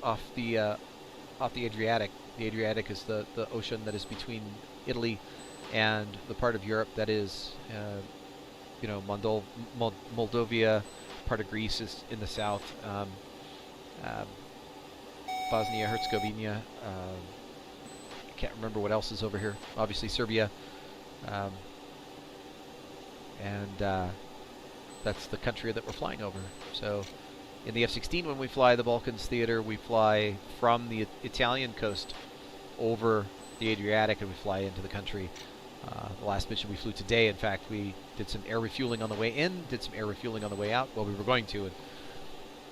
off the Adriatic. The Adriatic is the ocean that is between Italy and the part of Europe that is, you know, Moldova. Part of Greece is in the south. Bosnia, Herzegovina. I can't remember what else is over here. Obviously Serbia. And that's the country that we're flying over. So in the F-16, when we fly the Balkans theater, we fly from the Italian coast over the Adriatic and we fly into the country. The last mission we flew today, in fact, we did some air refueling on the way in, did some air refueling on the way out. Well, we were going to, and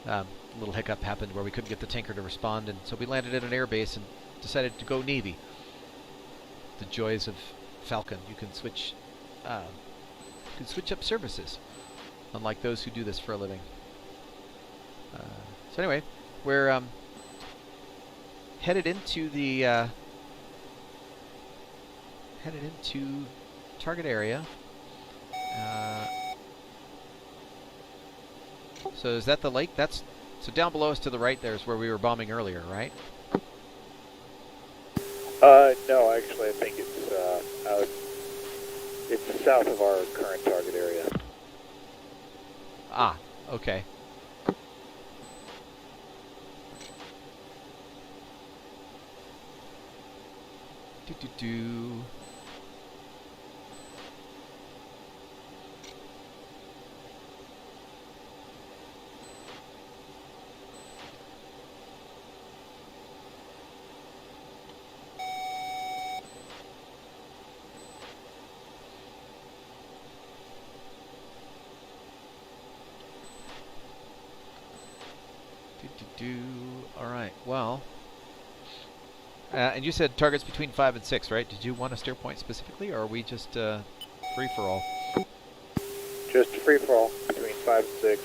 a little hiccup happened where we couldn't get the tanker to respond, and so we landed at an air base and decided to go Navy. The joys of Falcon. You can switch up services, unlike those who do this for a living. So anyway, we're headed into the target area. So is that the lake? So down below us to the right there is where we were bombing earlier, right? No, actually, I think it's out. It's south of our current target area. Ah, okay. Do. All right. Well, and you said targets between 5 and 6, right? Did you want a steer point specifically, or are we just free for all? Just free for all between 5 and 6.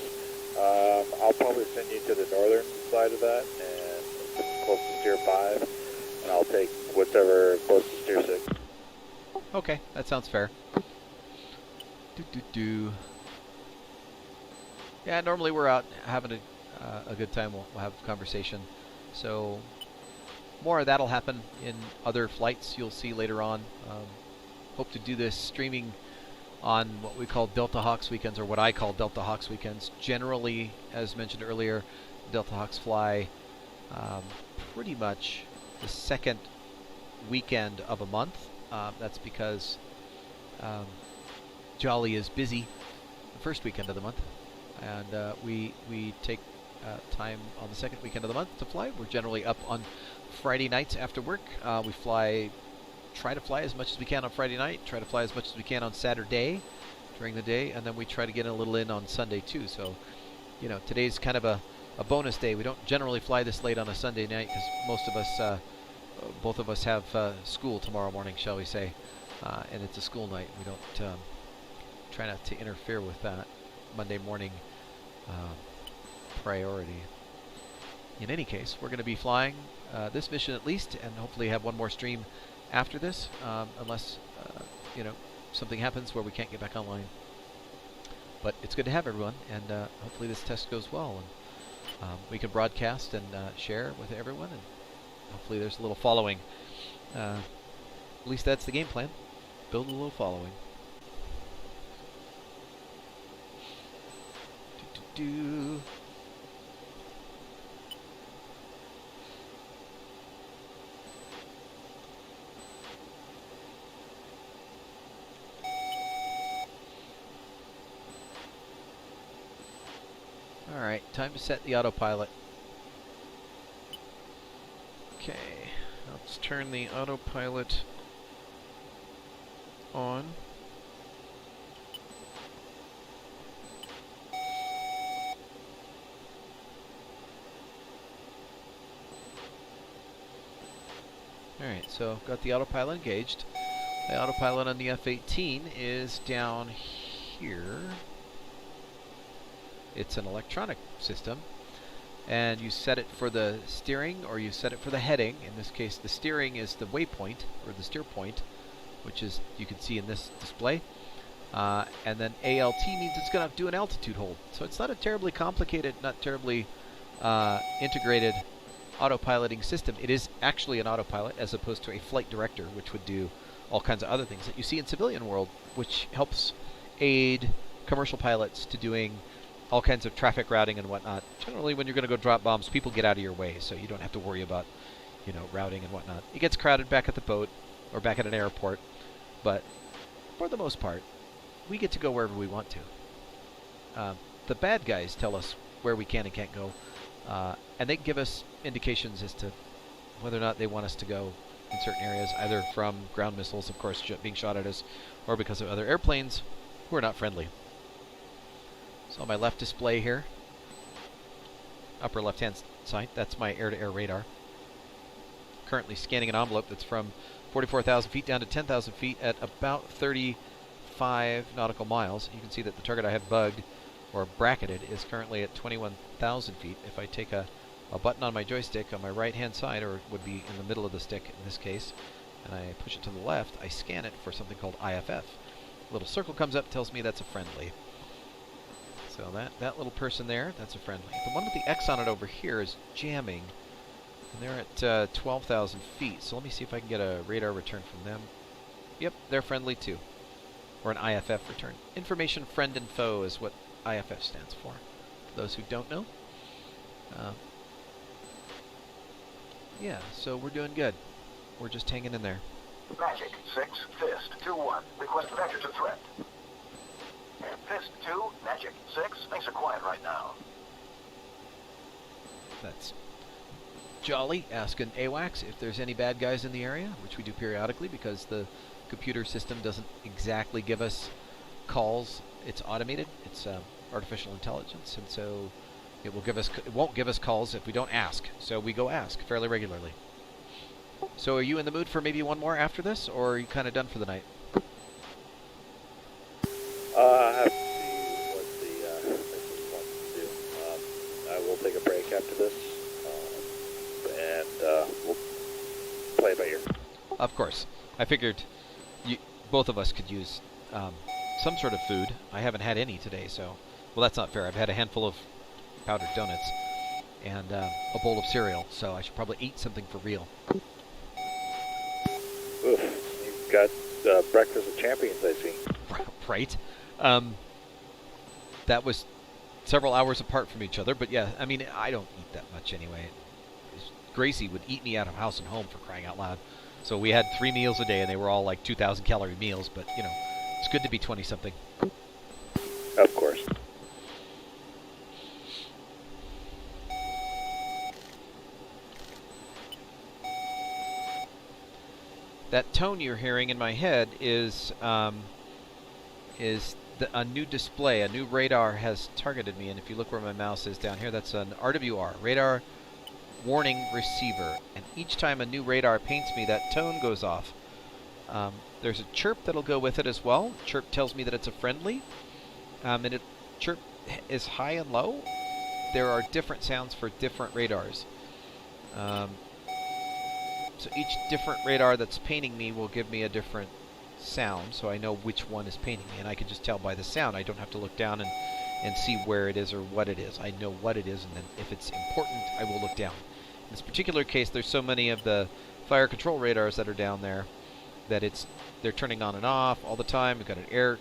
I'll probably send you to the northern side of that, and close to steer 5, and I'll take whatever close to steer 6. Okay, that sounds fair. Yeah, normally we're out having a good time. We'll have a conversation. So more of that'll happen in other flights you'll see later on. Hope to do this streaming on what we call Delta Hawks weekends, or what I call Delta Hawks weekends. Generally, as mentioned earlier, Delta Hawks fly pretty much the second weekend of a month. That's because Jolly is busy the first weekend of the month, and we take time on the second weekend of the month to fly. We're generally up on Friday nights after work. We try to fly as much as we can on Friday night, try to fly as much as we can on Saturday during the day, and then we try to get a little in on Sunday too. So, you know, today's kind of a bonus day. We don't generally fly this late on a Sunday night because most of us, both of us have school tomorrow morning, shall we say, and it's a school night. We don't try not to interfere with that Monday morning priority. In any case, we're going to be flying this mission at least, and hopefully have one more stream after this, unless you know, something happens where we can't get back online. But it's good to have everyone, and hopefully this test goes well, and we can broadcast and share with everyone, and hopefully there's a little following. At least that's the game plan. Build a little following. Alright, time to set the autopilot. Okay, let's turn the autopilot on. Alright, so got the autopilot engaged. The autopilot on the F-18 is down here. It's an electronic system, and you set it for the steering or you set it for the heading. In this case, the steering is the waypoint, or the steer point, which is, you can see in this display. And then ALT means it's going to do an altitude hold. So it's not a terribly complicated, not terribly integrated autopiloting system. It is actually an autopilot as opposed to a flight director, which would do all kinds of other things that you see in civilian world, which helps aid commercial pilots to doing all kinds of traffic routing and whatnot. Generally, when you're going to go drop bombs, people get out of your way, so you don't have to worry about, you know, routing and whatnot. It gets crowded back at the boat or back at an airport, but for the most part, we get to go wherever we want to. The bad guys tell us where we can and can't go, and they give us indications as to whether or not they want us to go in certain areas, either from ground missiles, of course, being shot at us, or because of other airplanes who are not friendly. So on my left display here, upper left-hand side, that's my air-to-air radar. Currently scanning an envelope that's from 44,000 feet down to 10,000 feet at about 35 nautical miles. You can see that the target I had bugged or bracketed is currently at 21,000 feet. If I take a button on my joystick on my right-hand side, or it would be in the middle of the stick in this case, and I push it to the left, I scan it for something called IFF. A little circle comes up, tells me that's a friendly. So that little person there, that's a friendly. The one with the X on it over here is jamming, and they're at 12,000 feet. So let me see if I can get a radar return from them. Yep, they're friendly too, or an IFF return. Information Friend and Foe is what IFF stands for those who don't know. Yeah, so we're doing good. We're just hanging in there. Magic 6, Fist 2-1. Request vector to threat. Fist 2, Magic 6. Things are quiet right now. That's Jolly asking AWACS if there's any bad guys in the area, which we do periodically because the computer system doesn't exactly give us calls. It's automated. It's artificial intelligence, and so It won't give us calls if we don't ask. So we go ask fairly regularly. So are you in the mood for maybe one more after this, or are you kind of done for the night? I have to see what the missus wants to do. I will take a break after this, and we'll play it by ear. Of course. I figured both of us could use some sort of food. I haven't had any today, so... Well, that's not fair. I've had a handful of powdered donuts and a bowl of cereal, so I should probably eat something for real. Oof, you've got breakfast of champions, I see. Right. That was several hours apart from each other, but yeah, I mean, I don't eat that much anyway. Gracie would eat me out of house and home, for crying out loud. So we had 3 meals a day, and they were all like 2,000 calorie meals, but, you know, it's good to be 20-something. Of course. That tone you're hearing in my head is a new display. A new radar has targeted me, and if you look where my mouse is down here, that's an RWR, radar warning receiver. And each time a new radar paints me, that tone goes off. There's a chirp that'll go with it as well. Chirp tells me that it's a friendly, and chirp is high and low. There are different sounds for different radars. So each different radar that's painting me will give me a different sound, so I know which one is painting me, and I can just tell by the sound. I don't have to look down and see where it is or what it is. I know what it is, and then if it's important, I will look down. In this particular case, there's so many of the fire control radars that are down there that they're turning on and off all the time. We've got an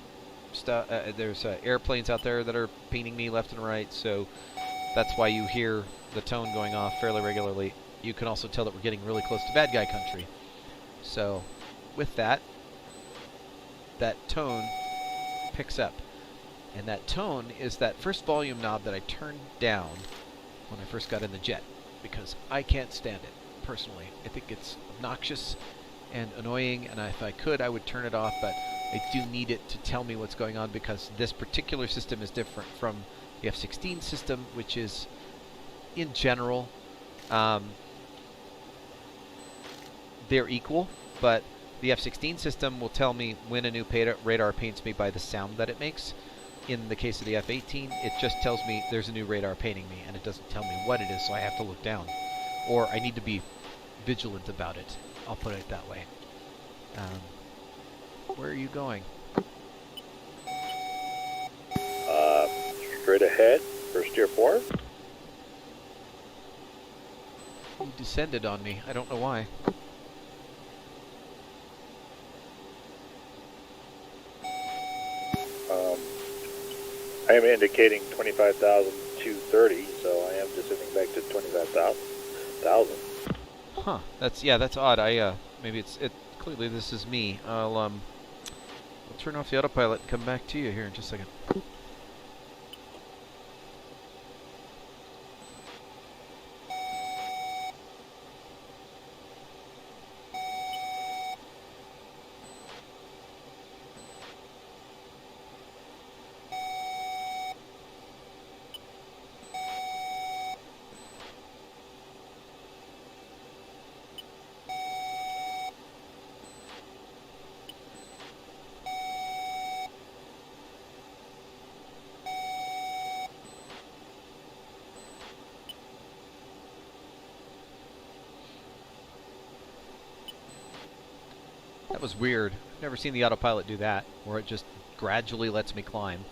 there's airplanes out there that are painting me left and right, so that's why you hear the tone going off fairly regularly. You can also tell that we're getting really close to bad guy country. So, with that tone picks up. And that tone is that first volume knob that I turned down when I first got in the jet, because I can't stand it, personally. I think it's obnoxious and annoying, and if I could, I would turn it off, but I do need it to tell me what's going on, because this particular system is different from the F-16 system, which is, in general, they're equal, but the F-16 system will tell me when a new radar paints me by the sound that it makes. In the case of the F-18, it just tells me there's a new radar painting me, and it doesn't tell me what it is, so I have to look down. Or I need to be vigilant about it. I'll put it that way. Where are you going? Straight ahead, first tier 4. You descended on me. I don't know why. I am indicating 25,230, so I am descending back to 25,000. Huh? That's odd. Maybe clearly this is me. I'll turn off the autopilot and come back to you here in just a second. That was weird. I've never seen the autopilot do that, where it just gradually lets me climb.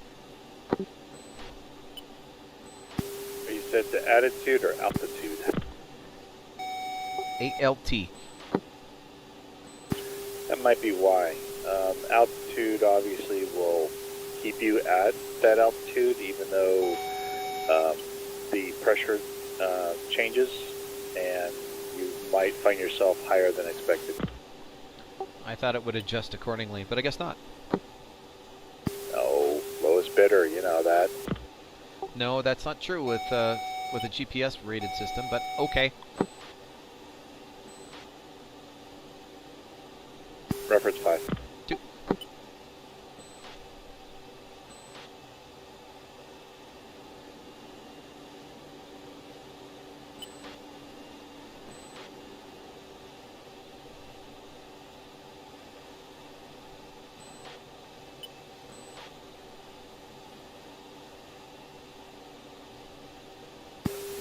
You said the attitude or altitude? ALT. That might be why. Altitude obviously will keep you at that altitude, even though the pressure changes, and you might find yourself higher than expected. I thought it would adjust accordingly, but I guess not. No, lowest bidder, you know that. No, that's not true with a GPS rated system, but okay. Reference 5. 2.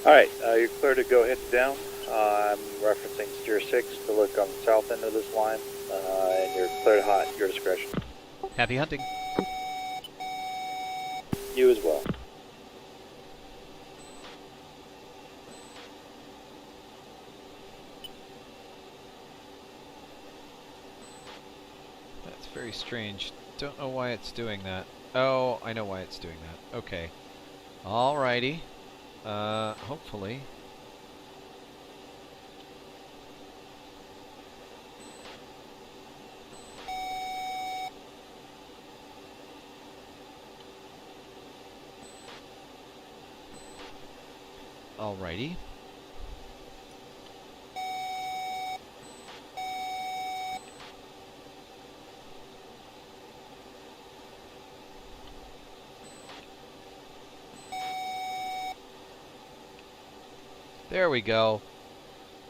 Alright, you're clear to go heads down. I'm referencing steer 6 to look on the south end of this line, and you're clear to hot, your discretion. Happy hunting. You as well. That's very strange. Don't know why it's doing that. Oh, I know why it's doing that. Okay. Alrighty. Hopefully. Alrighty. There we go.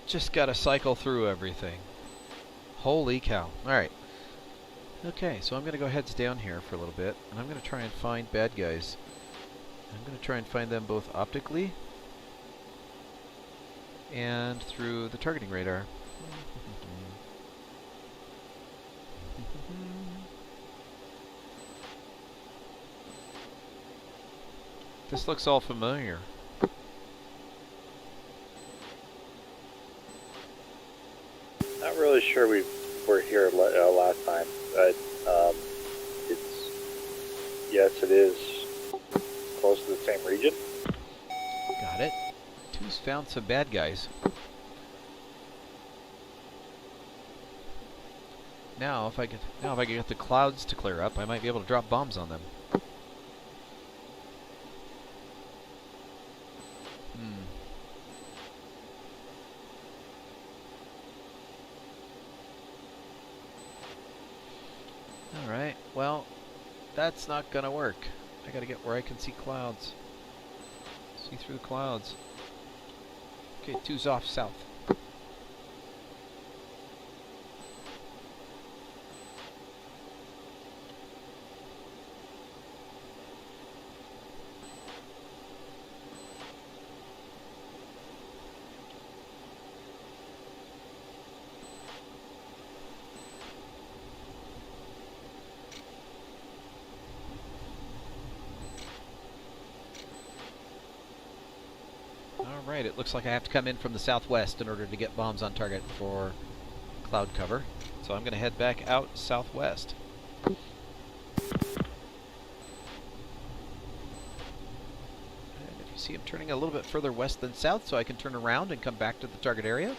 Just gotta cycle through everything. Holy cow. Alright. Okay, so I'm gonna go heads down here for a little bit, and I'm gonna try and find bad guys. I'm gonna try and find them both optically and through the targeting radar. This looks all familiar. Not really sure we were here last time, but yes, it is close to the same region. Got it. Two's found some bad guys. Now, if I could get the clouds to clear up, I might be able to drop bombs on them. Alright, well, that's not gonna work. I gotta get where I can see clouds. See through the clouds. Okay, two's off south. Alright, it looks like I have to come in from the southwest in order to get bombs on target for cloud cover. So I'm going to head back out southwest. And if you see, I'm turning a little bit further west than south so I can turn around and come back to the target area.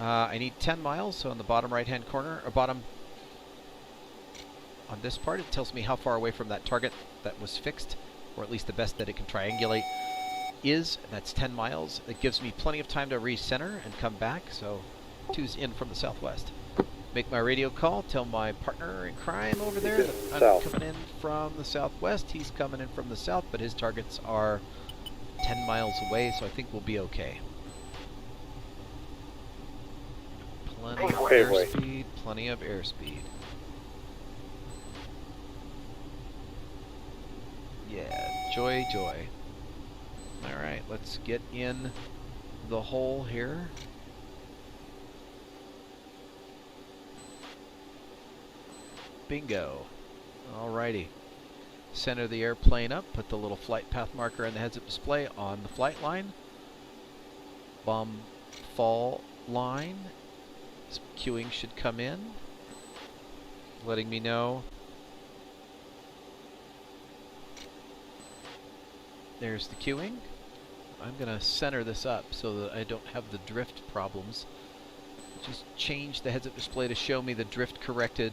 I need 10 miles, so on the bottom right-hand corner, or bottom on this part, it tells me how far away from that target that was fixed, or at least the best that it can triangulate is. That's 10 miles. It gives me plenty of time to recenter and come back, so two's in from the southwest. Make my radio call, tell my partner in crime over there that I'm coming in from the southwest. He's coming in from the south, but his targets are 10 miles away, so I think we'll be okay. Plenty of airspeed, plenty of airspeed. Yeah, joy, joy. Alright, let's get in the hole here. Bingo. Alrighty. Center the airplane up, put the little flight path marker in the heads-up display on the flight line. Bomb fall line. Some queuing should come in, letting me know. There's the queuing. I'm going to center this up so that I don't have the drift problems. Just change the heads-up display to show me the drift-corrected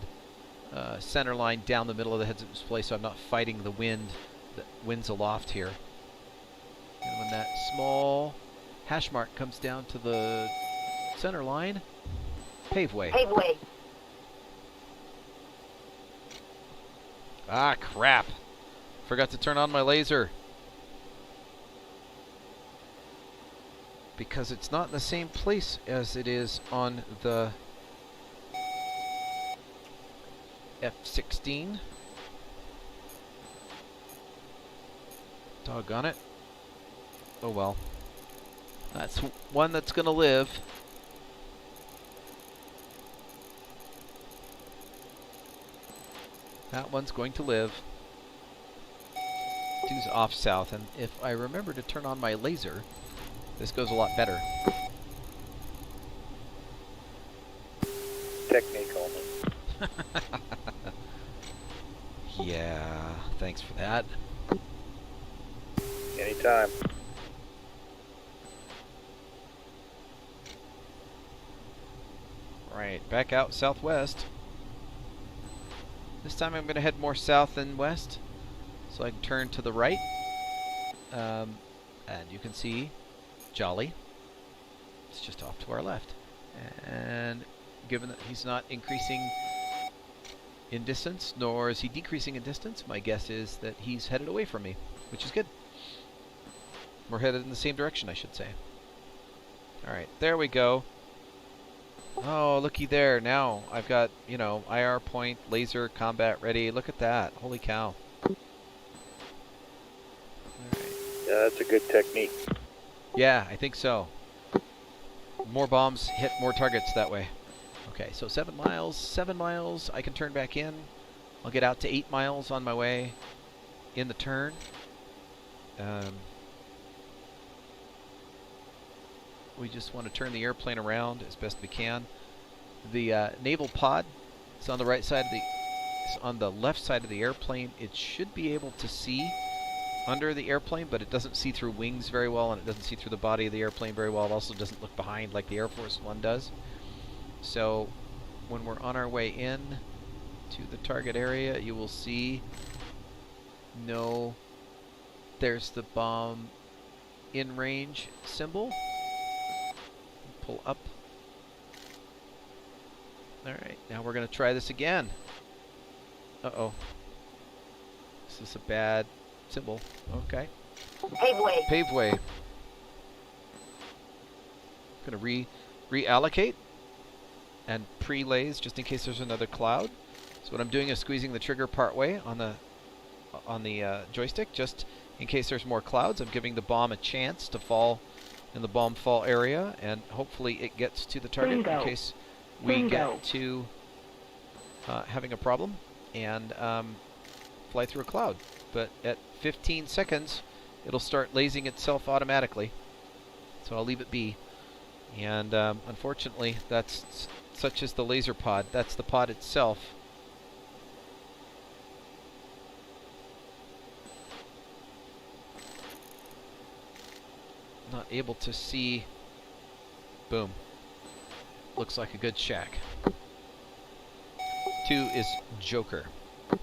center line down the middle of the heads-up display so I'm not fighting the wind that wind's aloft here. And when that small hash mark comes down to the center line, pave way. Pave way. Ah, crap. Forgot to turn on my laser. Because it's not in the same place as it is on the F-16. Doggone it. Oh well. That's one that's gonna live. That one's going to live. 2's off south, and if I remember to turn on my laser, this goes a lot better. Technique only. Yeah, thanks for that. Anytime. Right, back out southwest. This time I'm going to head more south than west, so I can turn to the right. And you can see Jolly. It's just off to our left. And given that he's not increasing in distance, nor is he decreasing in distance, my guess is that he's headed away from me, which is good. We're headed in the same direction, I should say. Alright, there we go. Oh, looky there. Now I've got, you know, IR point, laser, combat ready. Look at that. Holy cow. Alright. Yeah, that's a good technique. Yeah, I think so. More bombs hit more targets that way. Okay, so 7 miles. 7 miles. I can turn back in. I'll get out to 8 miles on my way in the turn. We just want to turn the airplane around as best we can. The naval pod is on the right side of the, it's on the left side of the airplane. It should be able to see under the airplane, but it doesn't see through wings very well, and it doesn't see through the body of the airplane very well. It also doesn't look behind like the Air Force One does. So when we're on our way in to the target area, you will see there's the bomb in range symbol. Pull up. Alright, now we're going to try this again. Uh-oh. This is a bad symbol. Okay. Paveway. Paveway. Going to reallocate and pre-laze just in case there's another cloud. So what I'm doing is squeezing the trigger part way on the joystick just in case there's more clouds. I'm giving the bomb a chance to fall in the bomb fall area, and hopefully it gets to the target in case we get to having a problem and fly through a cloud. But at 15 seconds, it'll start lasing itself automatically. So I'll leave it be. And unfortunately, that's such as the laser pod. That's the pod itself. Not able to see. Boom. Looks like a good shack. 2 is Joker. So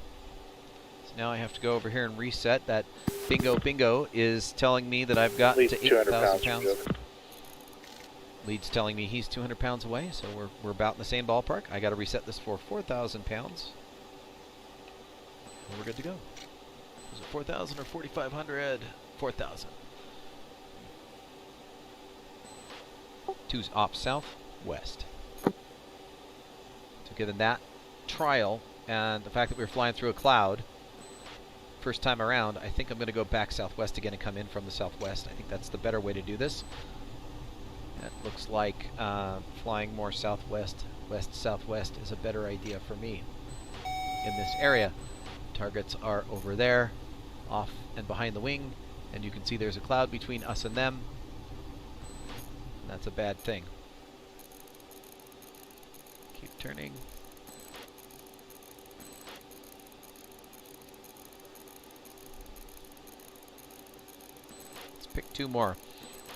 now I have to go over here and reset. That bingo is telling me that I've got to 8,000 pounds. Lead's telling me he's 200 pounds away, so we're about in the same ballpark. I got to reset this for 4,000 pounds. And we're good to go. Was it 4,000 or 4,500? 4,000. 2's op southwest. So given that trial and the fact that we were flying through a cloud first time around, I think I'm going to go back southwest again and come in from the southwest. I think that's the better way to do this. It looks like flying more southwest, west-southwest is a better idea for me in this area. Targets are over there, off and behind the wing, and you can see there's a cloud between us and them. And that's a bad thing. Keep turning. Let's pick 2 more.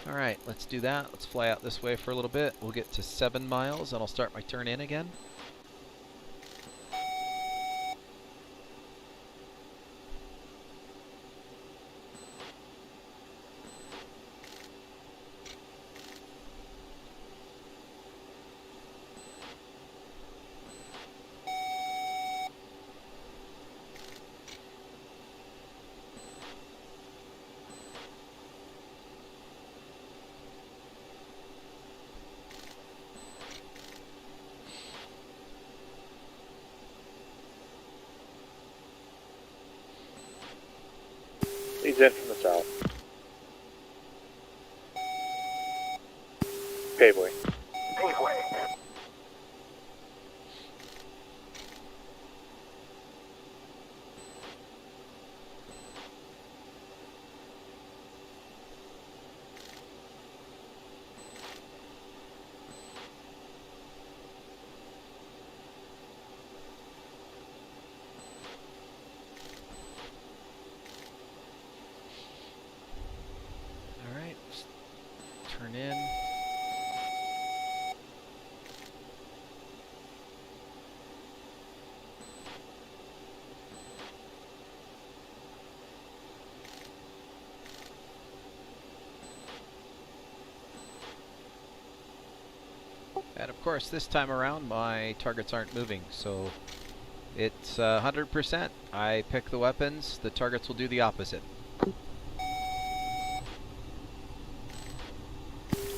Alright, let's do that. Let's fly out this way for a little bit. We'll get to 7 miles and I'll start my turn in again. Leads in from the south. Paveway. Paveway. All right, turn in. And of course, this time around, my targets aren't moving, so it's 100%. I pick the weapons, the targets will do the opposite.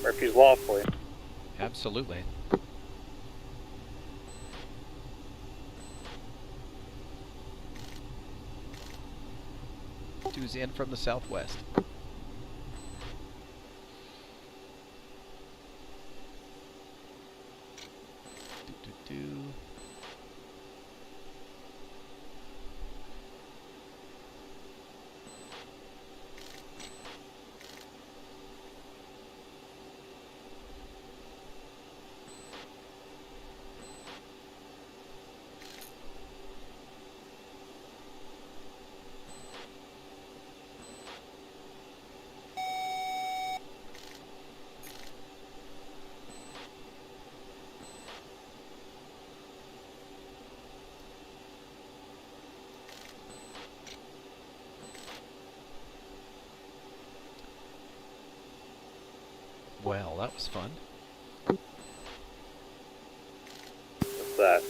Murphy's Law for you. Absolutely. Who's in from the southwest? Do. Well, that was fun. What's that?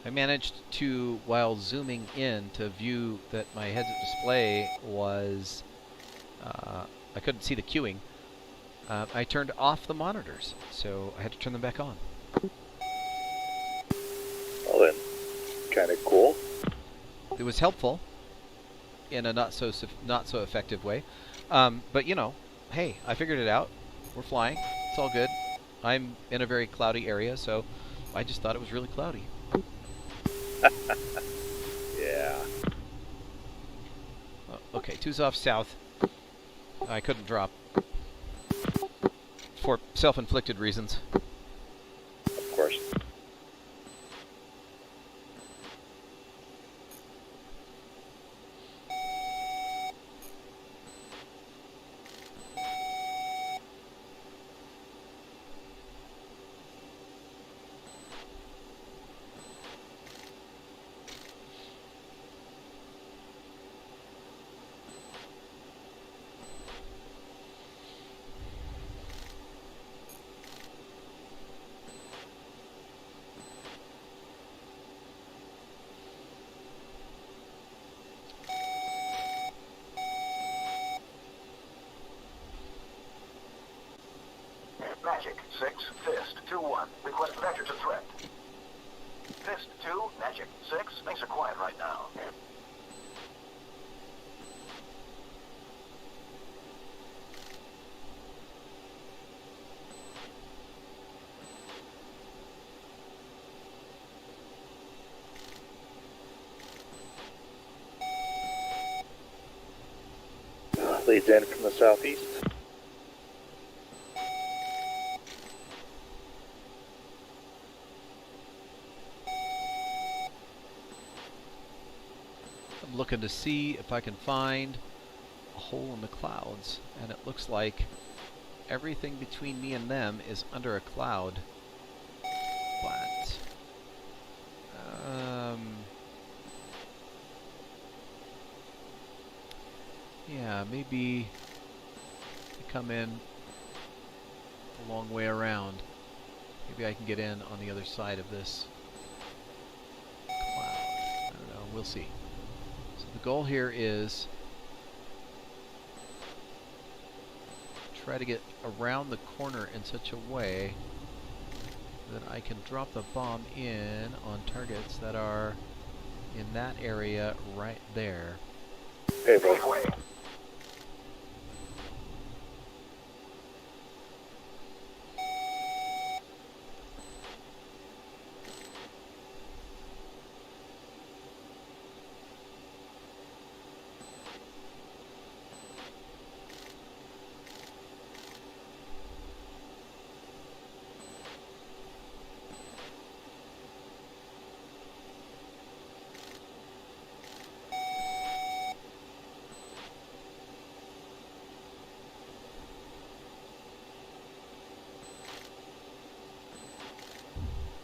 I managed to, while zooming in, to view that my heads-up display was, I couldn't see the queuing. I turned off the monitors, so I had to turn them back on. Well then, kind of cool. It was helpful in a not so effective way, but you know, hey, I figured it out. We're flying. It's all good. I'm in a very cloudy area, so I just thought it was really cloudy. Yeah. Okay, two's off south. I couldn't drop for self-inflicted reasons. Of course. Magic 6, Fist 2-1. Request vector to threat. Fist 2, Magic 6. Things are quiet right now. Leads in from the southeast. I'm looking to see if I can find a hole in the clouds, and it looks like everything between me and them is under a cloud. But yeah, maybe I come in a long way around. Maybe I can get in on the other side of this cloud. I don't know. We'll see. So the goal here is try to get around the corner in such a way that I can drop the bomb in on targets that are in that area right there. Paveway.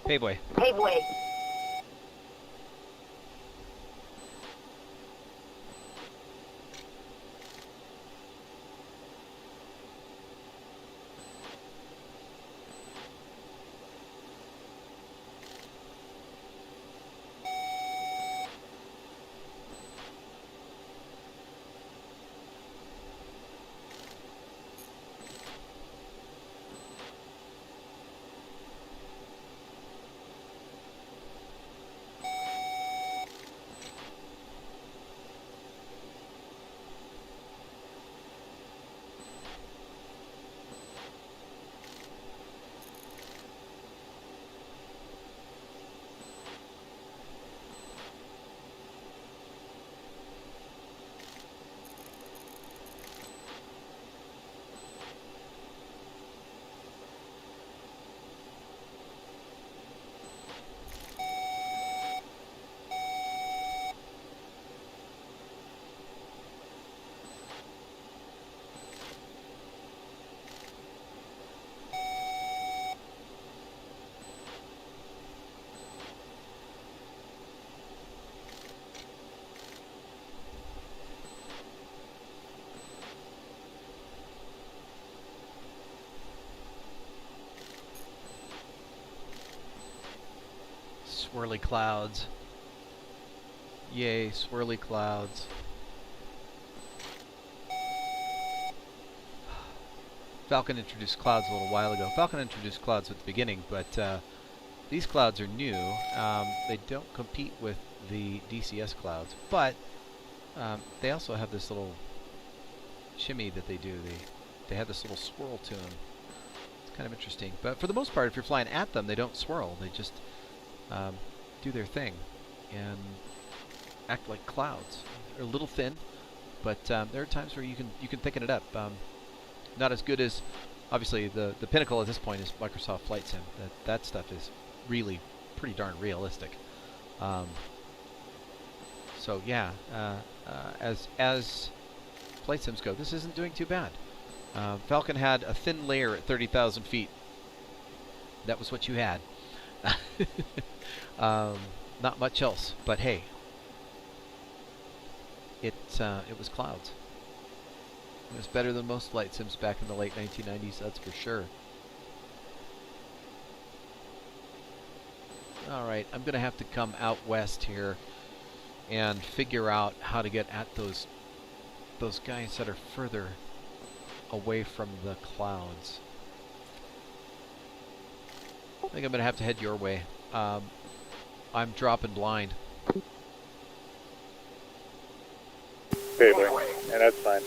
Paveway. Paveway. Swirly clouds. Yay, swirly clouds. Falcon introduced clouds a little while ago. Falcon introduced clouds at the beginning, but these clouds are new. They don't compete with the DCS clouds, but they also have this little shimmy that they do. They have this little swirl to them. It's kind of interesting. But for the most part, if you're flying at them, they don't swirl. They just do their thing and act like clouds. They're a little thin, but there are times where you can thicken it up. Not as good as, obviously, the pinnacle at this point is Microsoft Flight Sim. That stuff is really pretty darn realistic. So yeah, as flight sims go, this isn't doing too bad. Falcon had a thin layer at 30,000 feet. That was what you had. Not much else, but hey, it was clouds. It was better than most flight sims back in the late 1990s, that's for sure. Alright, I'm going to have to come out west here and figure out how to get at those guys that are further away from the clouds. I think I'm going to have to head your way. I'm dropping blind. Okay, and that's fine.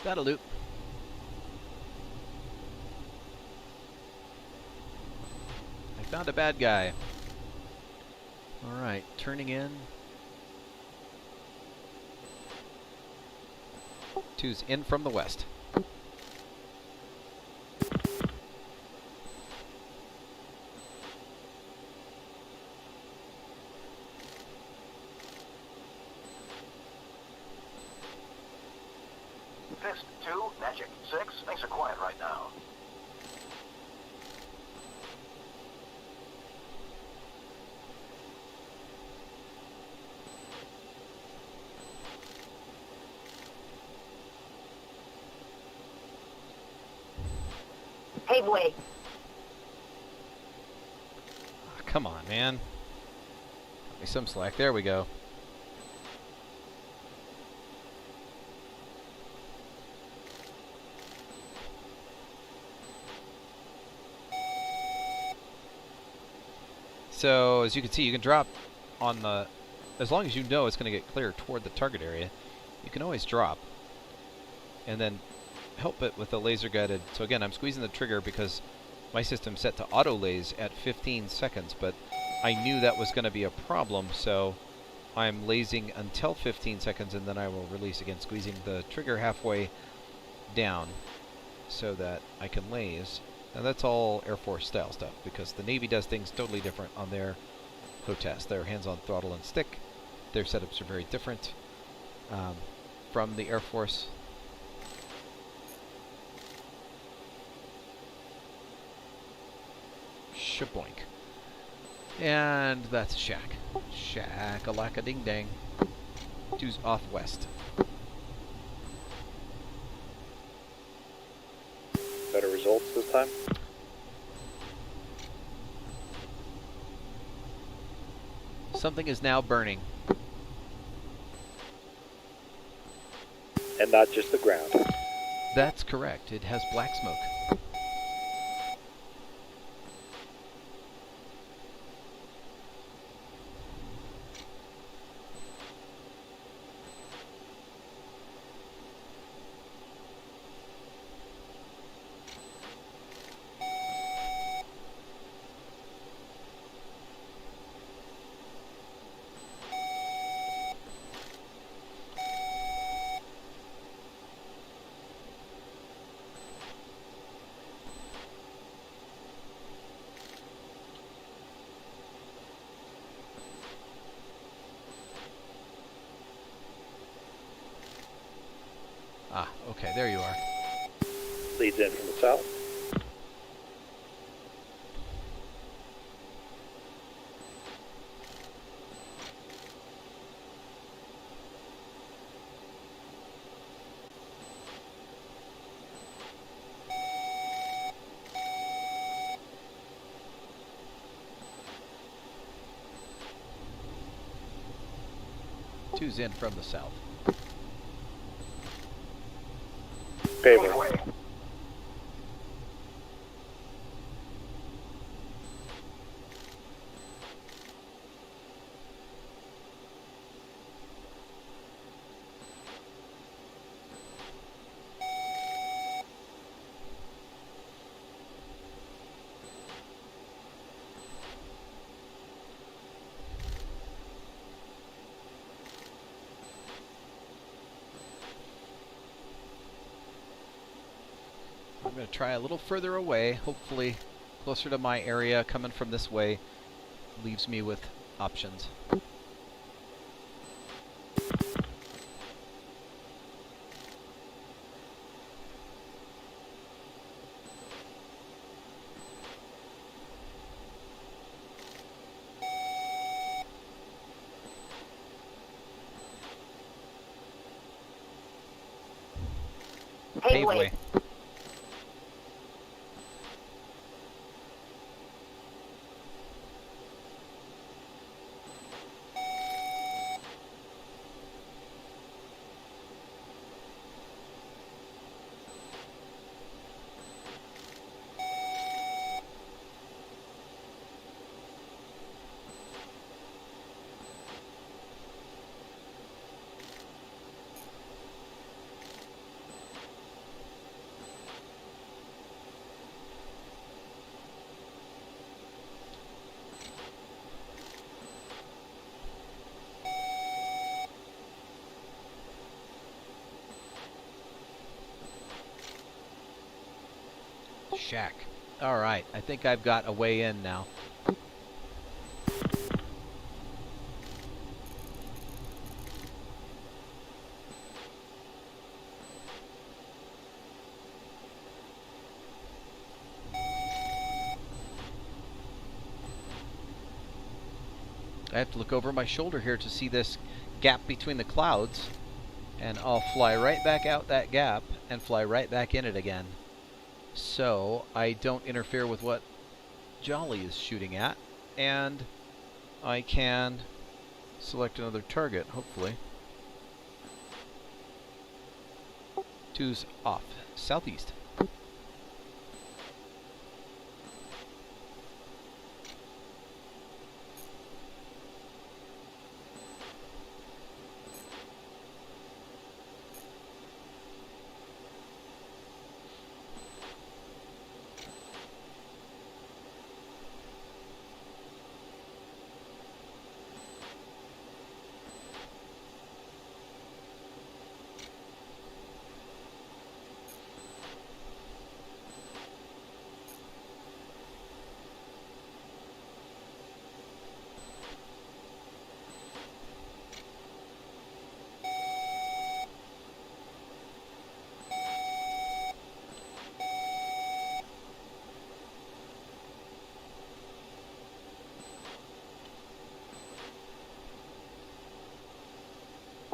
Got a loop. I found a bad guy. Alright, turning in. 2's in from the west. Fist 2, Magic 6. Things are quiet right now. Paveway. Oh, come on, man. Cut me some slack. There we go. So as you can see, you can drop on the, as long as you know it's going to get clear toward the target area, you can always drop and then help it with the laser guided. So again, I'm squeezing the trigger because my system's set to auto laze at 15 seconds, but I knew that was going to be a problem, so I'm lasing until 15 seconds and then I will release again, squeezing the trigger halfway down so that I can laze. And that's all Air Force style stuff because the Navy does things totally different on their HOTAS. Their hands-on throttle and stick. Their setups are very different from the Air Force. Shaboink. And that's Shack. Shack-a-lack-a-ding-dang. Two's off west. Better results this time? Something is now burning. And not just the ground. That's correct. It has black smoke. Ah, okay, there you are. Leads in from the south. Two's in from the south. Paper. I'm going to try a little further away, hopefully closer to my area. Coming from this way leaves me with options. Paveway. Shack. Alright, I think I've got a way in now. I have to look over my shoulder here to see this gap between the clouds, and I'll fly right back out that gap and fly right back in it again. So I don't interfere with what Jolly is shooting at, and I can select another target, hopefully. Two's off, southeast.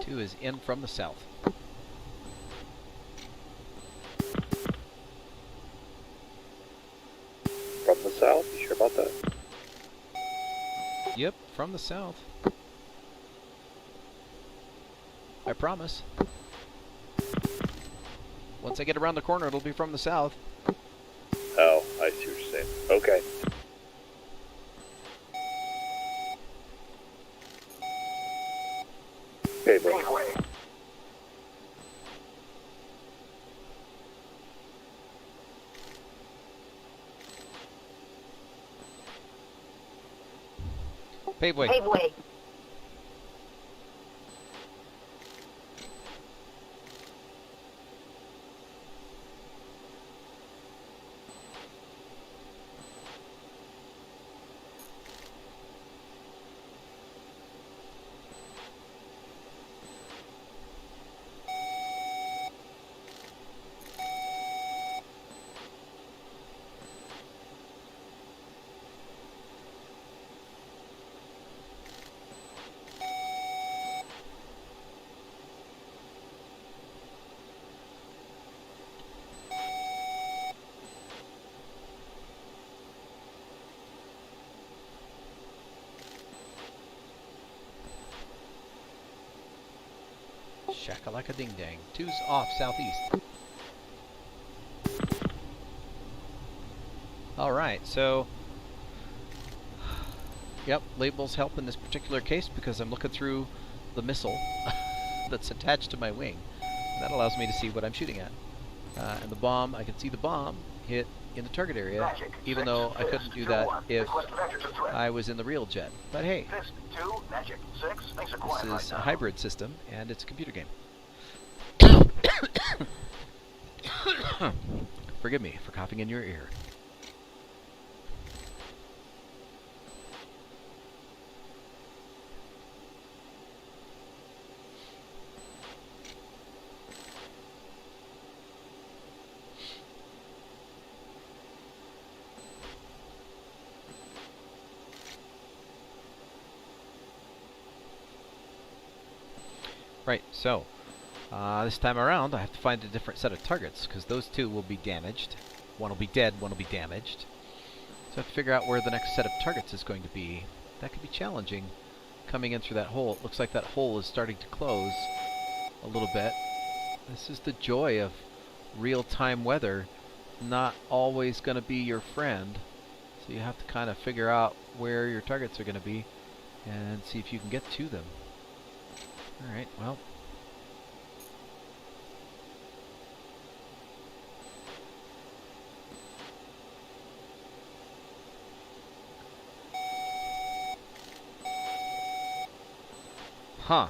2 is in from the south. From the south? You sure about that? Yep, from the south. I promise. Once I get around the corner, it'll be from the south. Oh, I see what you're saying. Okay. Paveway. Paveway. Paveway. Paveway. Shakalaka ding dang. 2's off southeast. Alright, so yep, labels help in this particular case because I'm looking through the missile that's attached to my wing. That allows me to see what I'm shooting at. And the bomb, I can see the bomb hit in the target area, Magic. even 6, though I couldn't do that if Request vector to threat. I was in the real jet. But hey, Fist 2, Magic 6. Things are quiet this right is now. a hybrid system, and it's a computer game. Forgive me for coughing in your ear. Right, so this time around I have to find a different set of targets because those 2 will be damaged. One will be dead, one will be damaged. So I have to figure out where the next set of targets is going to be. That could be challenging coming in through that hole. It looks like that hole is starting to close a little bit. This is the joy of real-time weather. Not always going to be your friend. So you have to kind of figure out where your targets are going to be and see if you can get to them. Alright, well. Huh.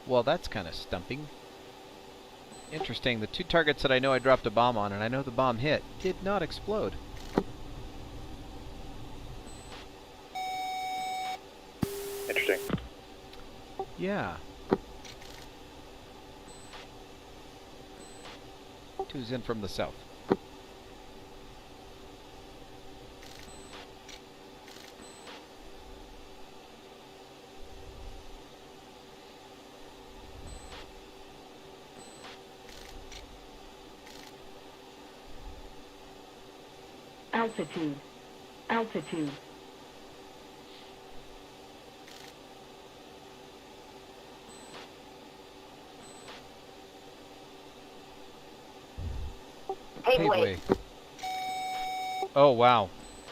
Well, that's kind of stumping. Interesting, the 2 targets that I know I dropped a bomb on, and I know the bomb hit, did not explode. Interesting. Yeah. 2's in from the south. Altitude. Altitude. Paveway. Oh, wow.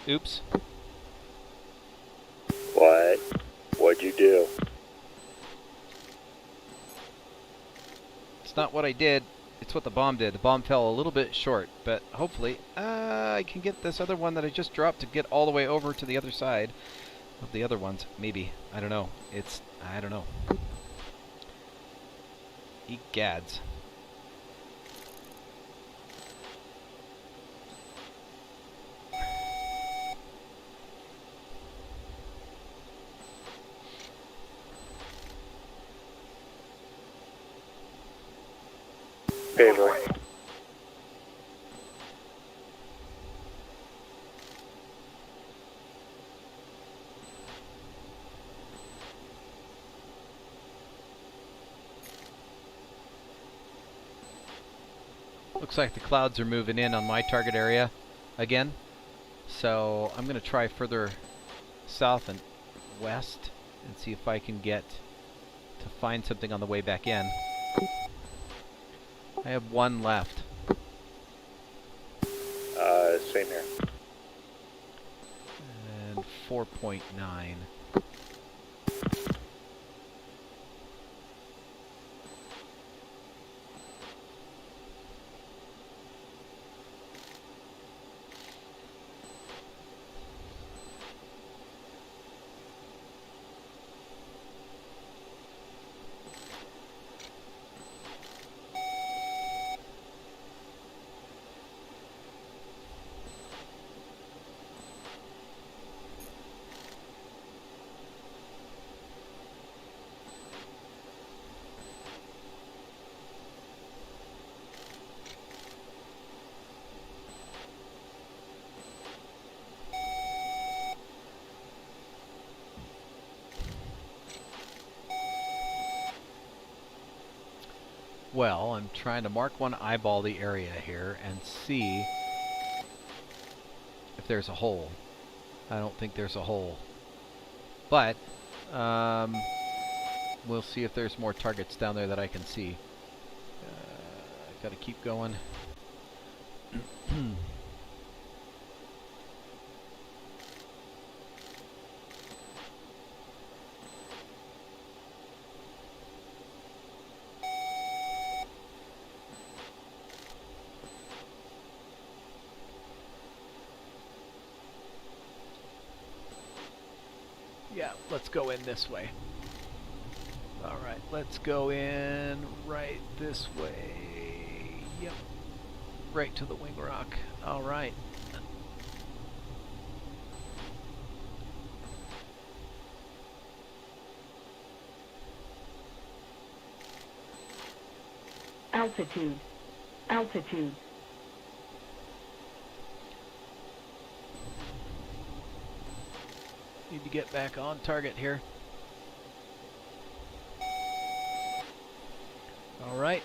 Oops. What? What'd you do? It's not what I did, it's what the bomb did. The bomb fell a little bit short, but hopefully I can get this other one that I just dropped to get all the way over to the other side of the other ones. Maybe. I don't know. I don't know. Egads. Paveway. Looks like the clouds are moving in on my target area again. So I'm going to try further south and west and see if I can get to find something on the way back in. I have one left. Same here. And 4.9. Well, I'm trying to mark one, eyeball the area here, and see if there's a hole. I don't think there's a hole. But, we'll see if there's more targets down there that I can see. Gotta keep going. Yeah, let's go in this way. Alright, let's go in right this way. Yep. Right to the wing rock. Alright. Altitude. Altitude. Need to get back on target here. Alright.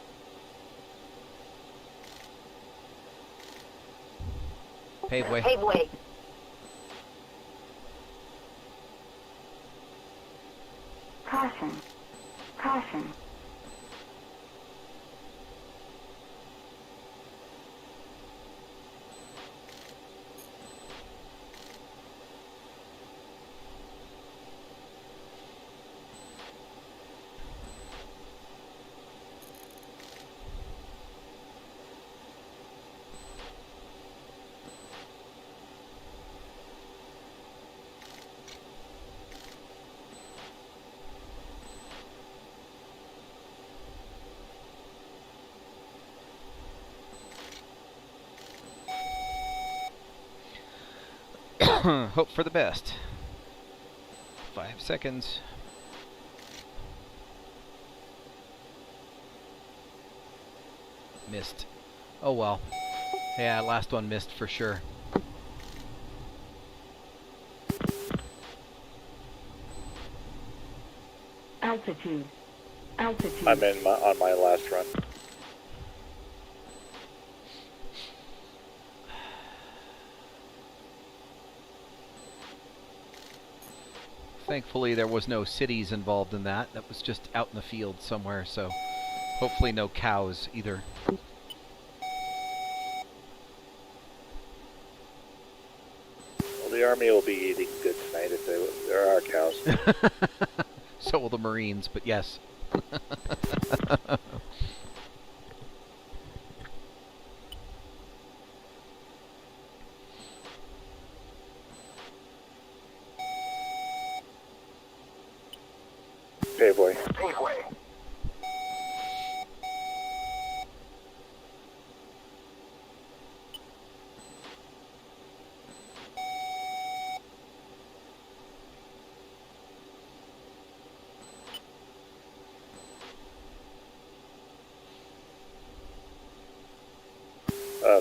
Pave way. Pave way. Caution. Caution. Hope for the best. 5 seconds. Missed. Oh well. Yeah, last one missed for sure. Altitude. Altitude. I'm in on my last run. Thankfully, there was no cities involved in that. That was just out in the field somewhere, so hopefully no cows either. Well, the Army will be eating good tonight if there are cows. So will the Marines, but yes. Paveway. Paveway.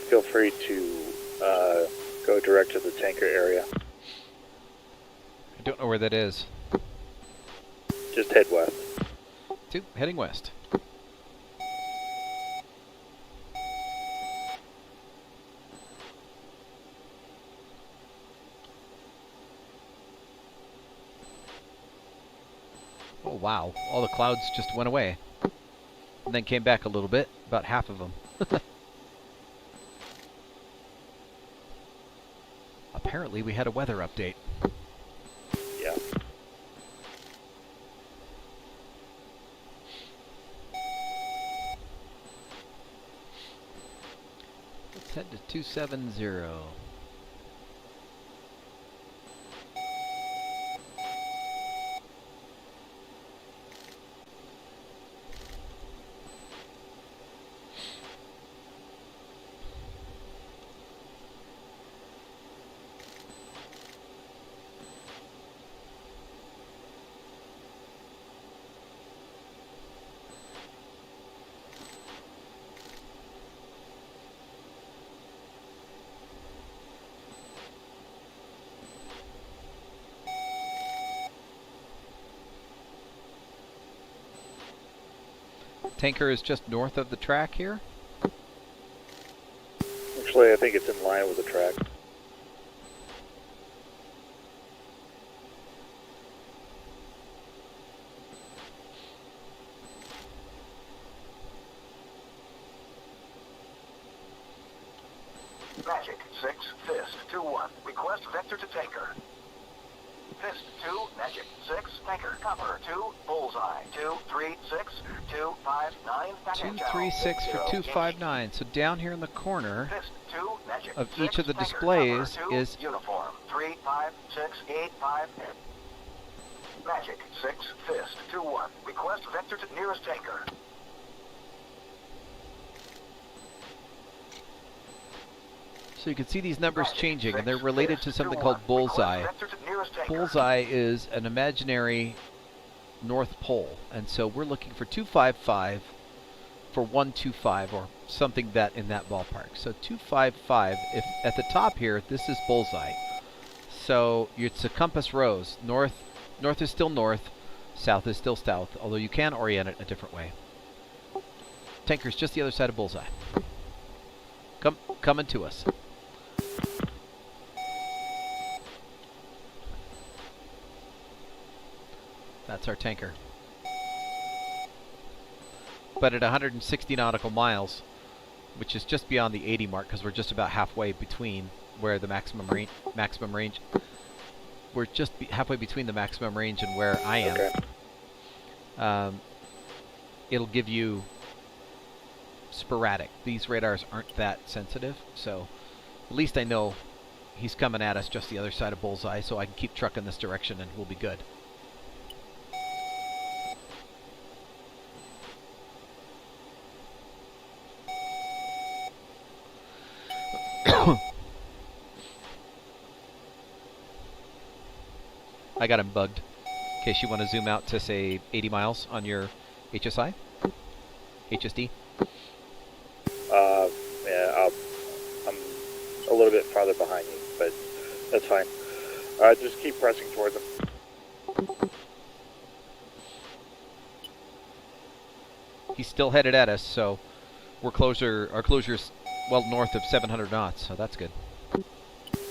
Feel free to go direct to the tanker area. I don't know where that is. Just head west. Heading west. Oh, wow. All the clouds just went away. And then came back a little bit, about half of them. Apparently, we had a weather update. Yeah. Let's head to 270. Tanker is just north of the track here. Actually, I think it's in line with the track. Magic 6, Fist 2-1. Request vector to Tanker. Fist 2, Magic 6, Tanker, Copper 2, Bullseye 236 259. 236 for 259. So down here in the corner Fist 2, Magic of 6, each of the Tanker, displays Copper 2, is Uniform 35685. Magic 6, Fist 2-1. Request vector to nearest Tanker. So you can see these numbers changing, and they're related to something called Bullseye. Bullseye is an imaginary North Pole, and so we're looking for 255 for 125, or something that in that ballpark. So 255, if at the top here, this is Bullseye. So it's a compass rose. North is still north, south is still south, although you can orient it a different way. Tanker's just the other side of Bullseye. Coming to us. That's our tanker. But at 160 nautical miles, which is just beyond the 80 mark, because we're just about halfway between where the maximum range. We're just halfway between the maximum range and where I am. Okay. It'll give you sporadic. These radars aren't that sensitive, so at least I know he's coming at us just the other side of Bullseye, so I can keep trucking this direction and we'll be good. I got him bugged. In case you want to zoom out to, say, 80 miles on your HSI? HSD? Yeah, I'm a little bit farther behind you, but that's fine. Just keep pressing towards them. He's still headed at us, so we're closer. Our closure's well north of 700 knots, so that's good.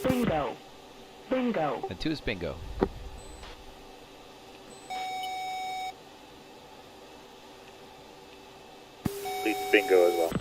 Bingo. Bingo. And 2 is bingo. Lead bingo as well.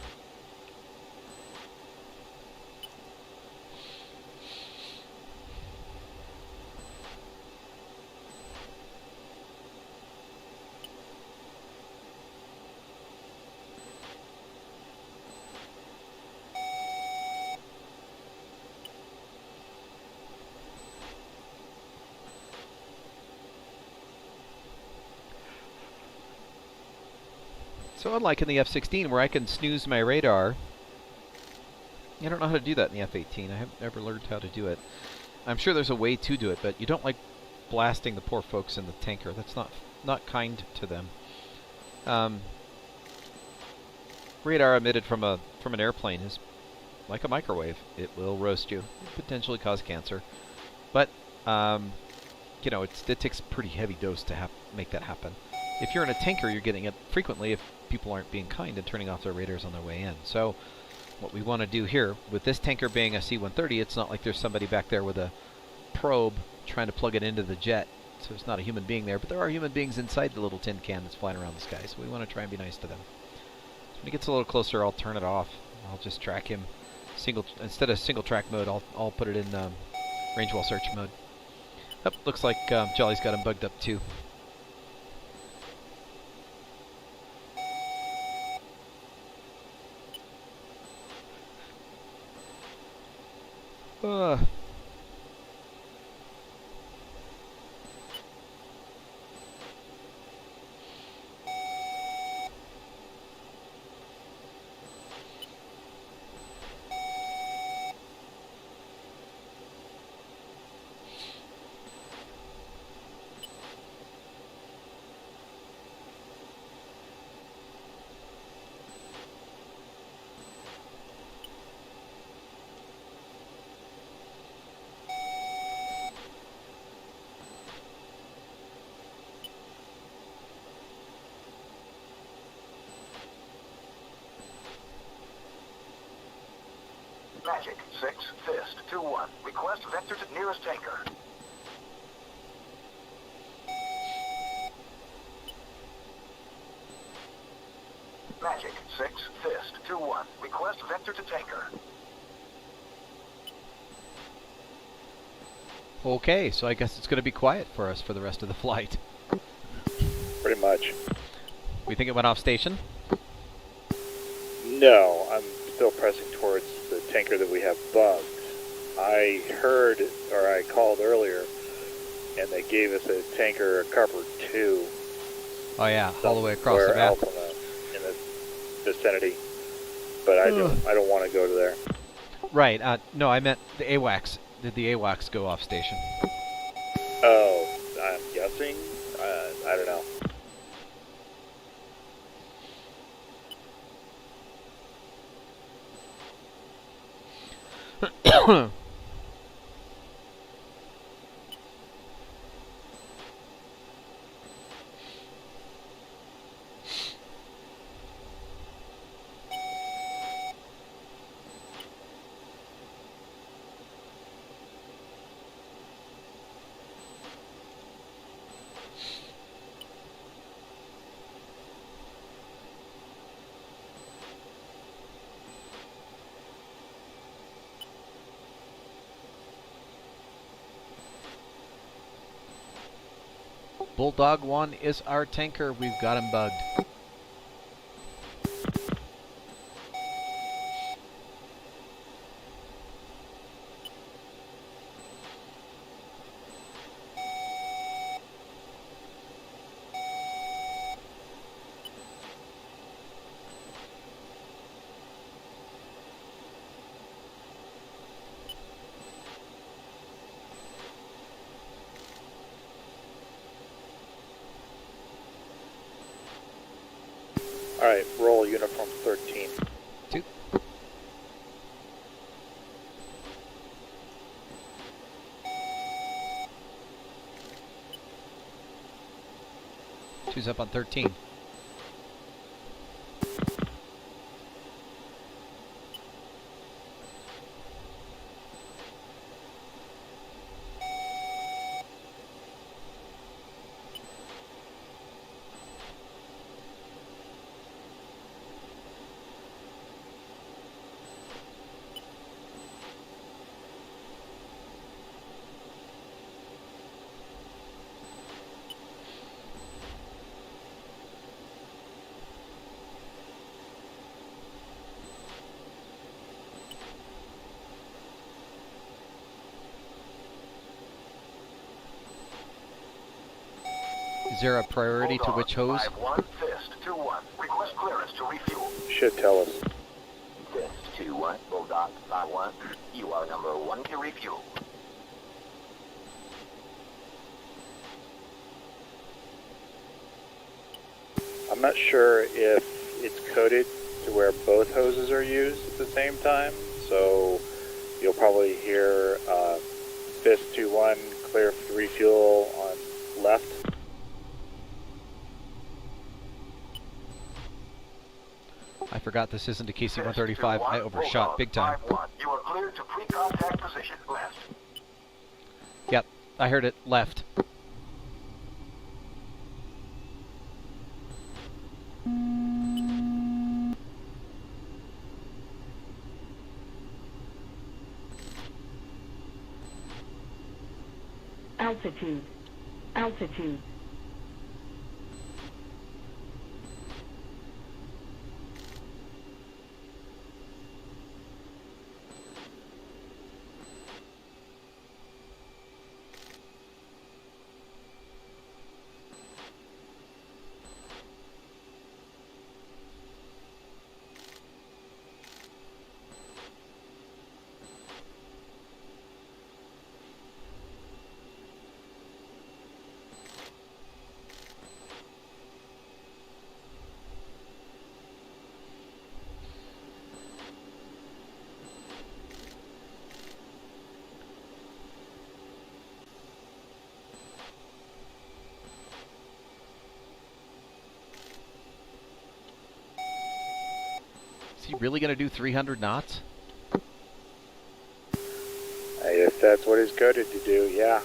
So unlike in the F-16 where I can snooze my radar, I don't know how to do that in the F-18. I have never learned how to do it. I'm sure there's a way to do it, but you don't like blasting the poor folks in the tanker. That's not kind to them. Radar emitted from an airplane is like a microwave. It will roast you, potentially cause cancer. But you know, it takes a pretty heavy dose to make that happen. If you're in a tanker, you're getting it frequently if people aren't being kind and turning off their radars on their way in. So what we want to do here, with this tanker being a C-130, it's not like there's somebody back there with a probe trying to plug it into the jet so it's not a human being there, but there are human beings inside the little tin can that's flying around the sky, so we want to try and be nice to them. So when he gets a little closer, I'll turn it off. I'll just track him instead of single track mode. I'll put it in range wall search mode. Oh, looks like Jolly's got him bugged up too. Magic 6, Fist 2-1. Request vector to nearest tanker. Magic 6, Fist 2-1. Request vector to tanker. Okay, so I guess it's going to be quiet for us for the rest of the flight. Pretty much. We think it went off station? No, I'm still pressing towards the tanker that we have bugged. I heard, or I called earlier, and they gave us a tanker, a Carper 2. Oh yeah, all the way across the map. In the vicinity. But I don't want to go to there. Right, no, I meant the AWACS. Did the AWACS go off station? Oh, I'm guessing? I don't know. Bulldog 1 is our tanker. We've got him bugged. Alright, roll uniform 13. 2. Two's up on 13. Is there a priority to which hose? 5-1, Fist 2-1. Request clearance to refuel. Should tell us. Fist 2-1, Bulldog 5-1. You are number 1 to refuel. I'm not sure if it's coded to where both hoses are used at the same time, so you'll probably hear Fist 2-1 clear for refuel on left. I forgot this isn't a KC-135. I overshot big time. 5-1. You are cleared to pre-contact position left. Yep, I heard it left. Altitude. Altitude. Is he really going to do 300 knots? If that's what he's coded to do, yeah.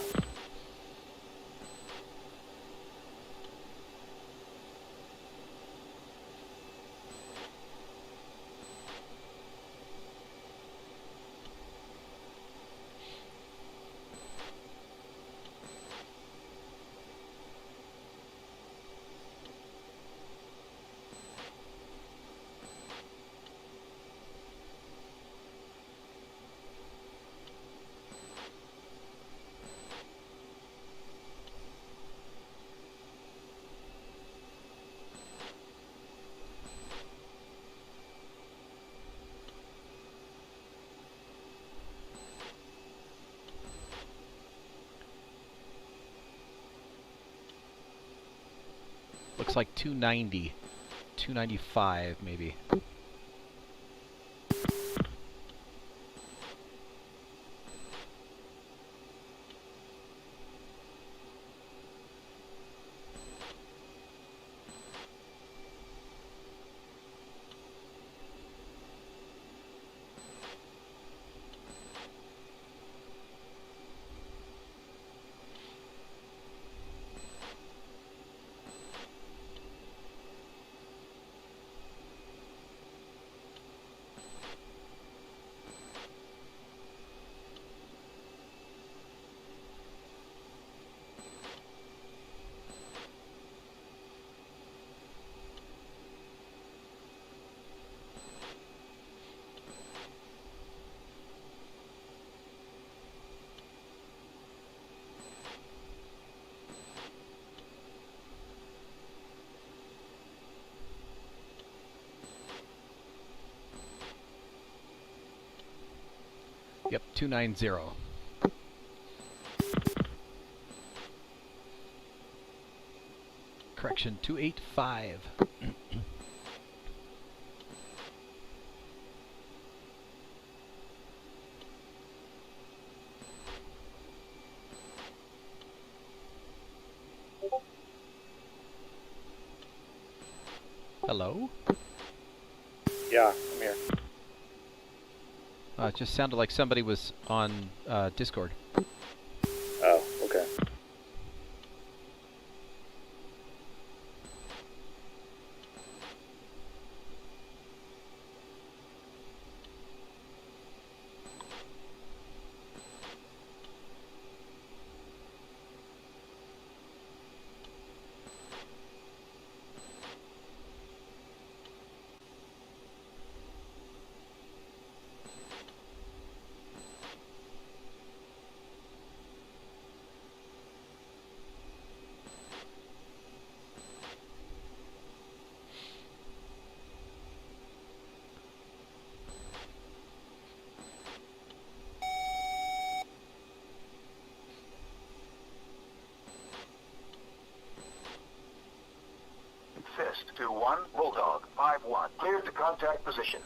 Looks like 290, 295 maybe. Yep, 290. Correction, 285. Hello? Yeah, I'm here. It just sounded like somebody was on Discord. Oh, okay. Fist 2-1, Bulldog 5-1. Cleared to contact position.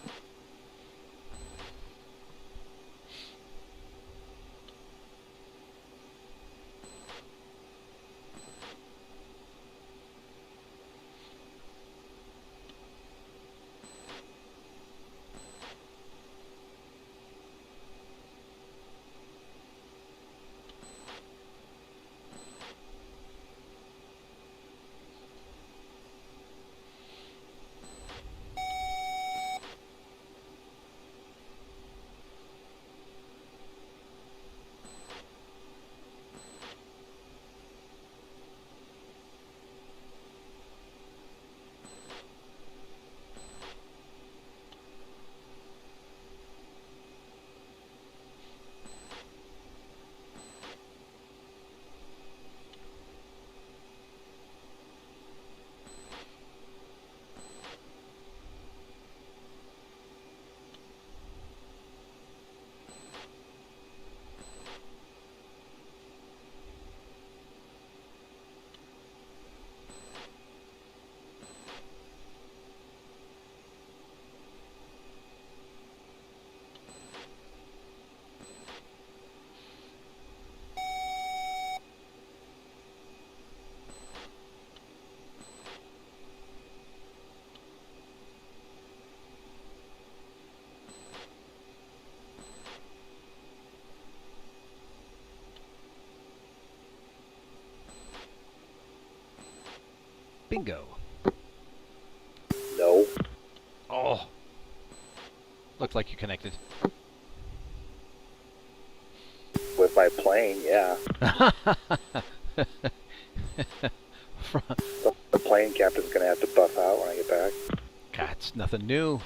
Bingo. No. Oh. Looked like you connected. With my plane, yeah. The plane captain's going to have to buff out when I get back. God, it's nothing new.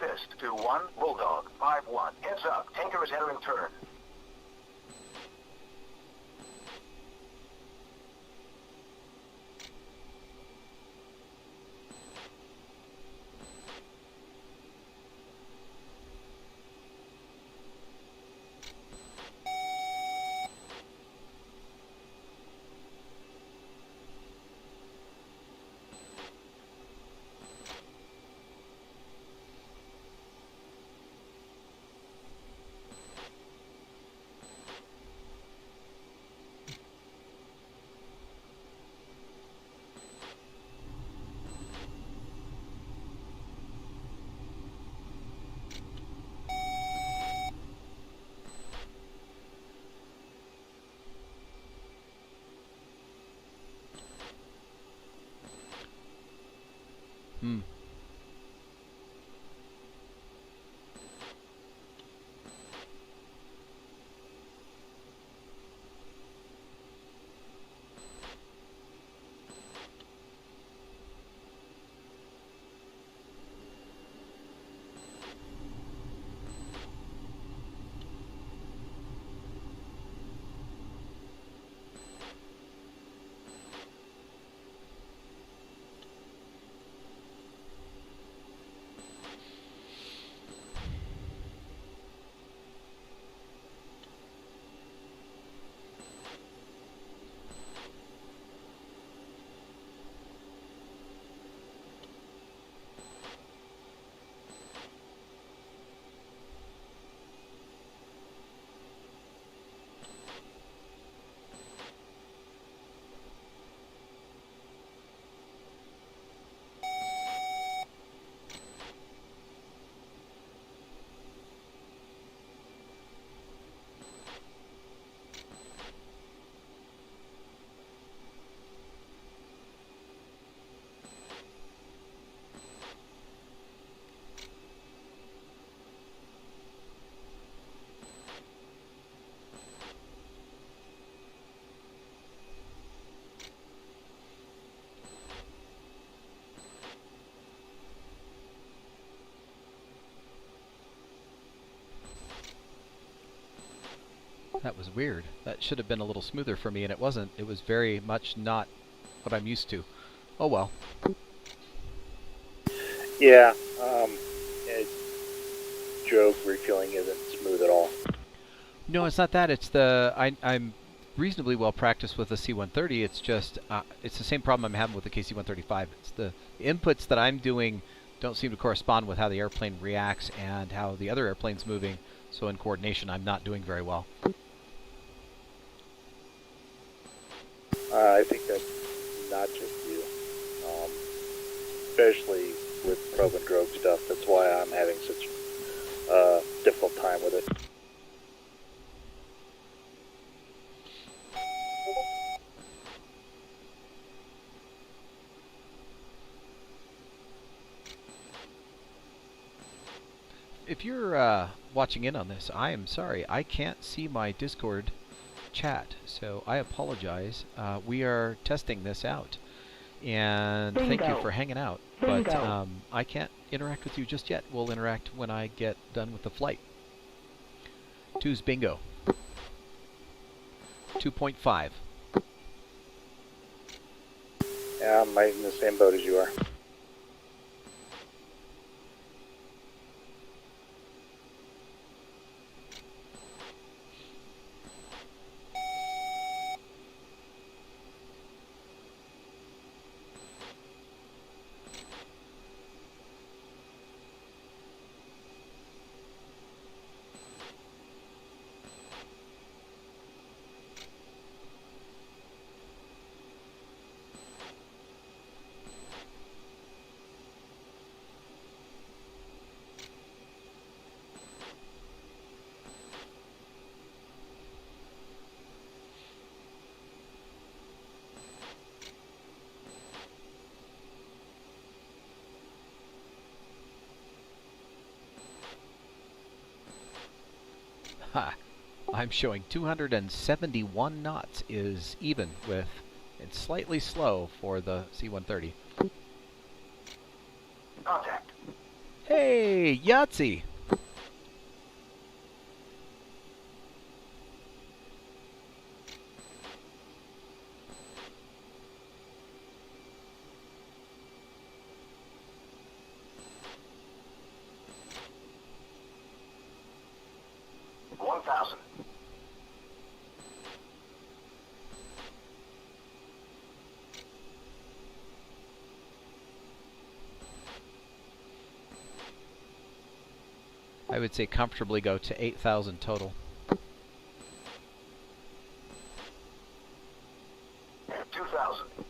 Fist 2-1, Bulldog 5-1. Heads up, tanker is entering turn. That was weird. That should have been a little smoother for me, and it wasn't. It was very much not what I'm used to. Oh well. Yeah, Drogue refueling isn't smooth at all. No, it's not that. It's the I'm reasonably well practiced with the C-130. It's just it's the same problem I'm having with the KC-135. It's the inputs that I'm doing don't seem to correspond with how the airplane reacts and how the other airplane's moving. So in coordination, I'm not doing very well. I think that's not just you, especially with probe and drogue stuff. That's why I'm having such a difficult time with it. if you're watching in on this, I am sorry. I can't see my Discord chat, so I apologize. We are testing this out. And thank you for hanging out. But I can't interact with you just yet. We'll interact when I get done with the flight. 2's bingo. 2.5. Yeah, I'm right in the same boat as you are. Ha! I'm showing 271 knots is even with, and slightly slow for the C-130. Contact. Hey, Yahtzee! I would say comfortably go to 8,000 total. 2,000.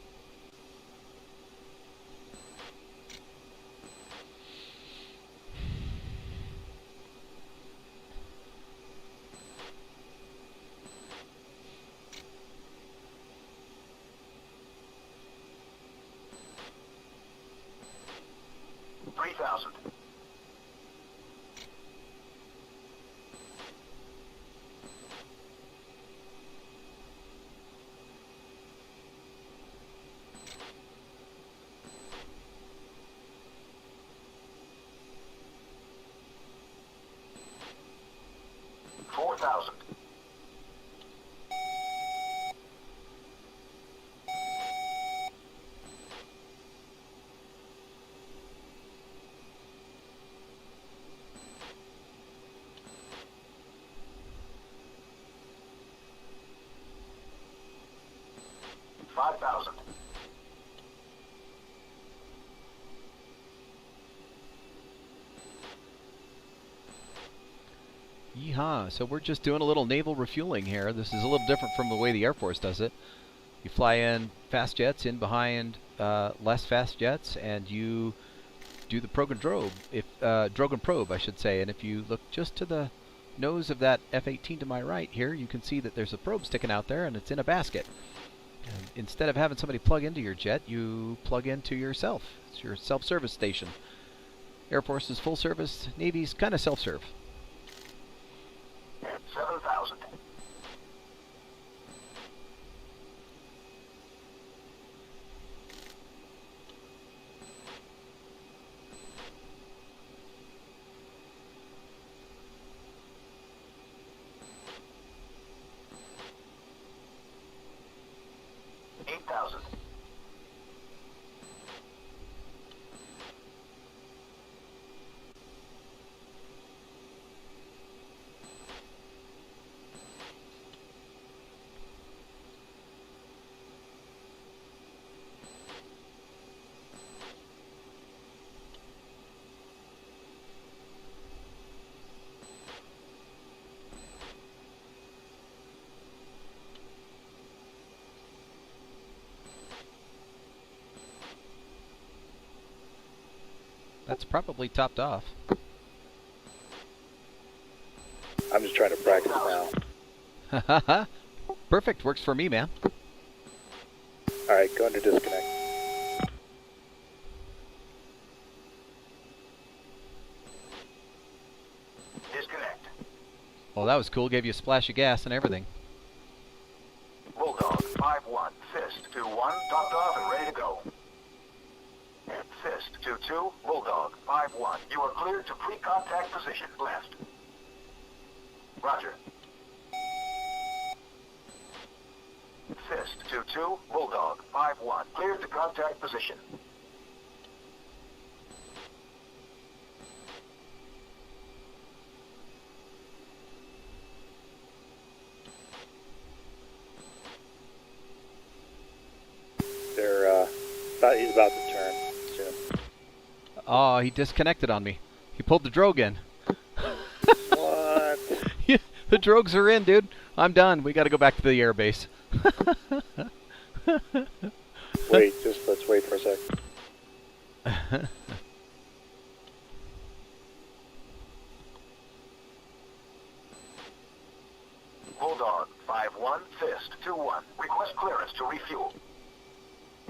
Yeehaw, so we're just doing a little naval refueling here. This is a little different from the way the Air Force does it. You fly in fast jets, in behind less fast jets, and you do the drogue and probe, I should say. And if you look just to the nose of that F-18 to my right here, you can see that there's a probe sticking out there, and it's in a basket. And instead of having somebody plug into your jet, you plug into yourself. It's your self-service station. Air Force is full service, Navy's kind of self-serve. 7,000. That's probably topped off. I'm just trying to practice now. Perfect, works for me, man. Alright, go under disconnect. Well, that was cool. Gave you a splash of gas and everything. Bulldog 5-1, Fist 2-1, topped off and ready to go. Fist 2-2, Bulldog 5-1. You are cleared to pre-contact position left. Roger. Fist 2-2, Bulldog 5-1. Cleared to contact position. He's about to turn soon. Oh, he disconnected on me. He pulled the drogue in. What? The drogues are in, dude. I'm done. We got to go back to the airbase. Wait, let's wait for a sec. Bulldog 5-1, Fist 2-1. Request clearance to refuel.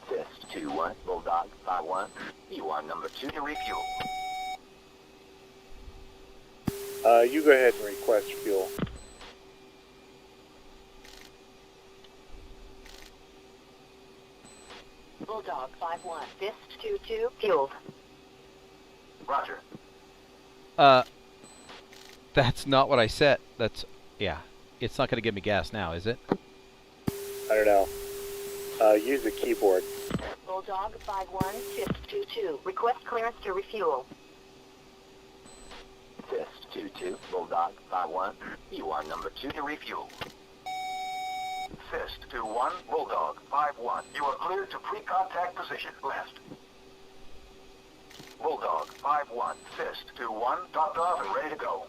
Fist 2-1, Bulldog 5-1. You are number 2 to refuel. You go ahead and request fuel. Bulldog 5-1, Fist 2-2, fueled. Roger. That's not what I said. That's, yeah. It's not going to give me gas now, is it? I don't know. Use the keyboard. Bulldog 5-1, Fist 2-2, request clearance to refuel. Fist 2-2, Bulldog 5-1. You are number 2 to refuel. Fist 2-1, Bulldog 5-1. You are cleared to pre-contact position left. Bulldog 5-1, Fist 2-1, topped off and ready to go.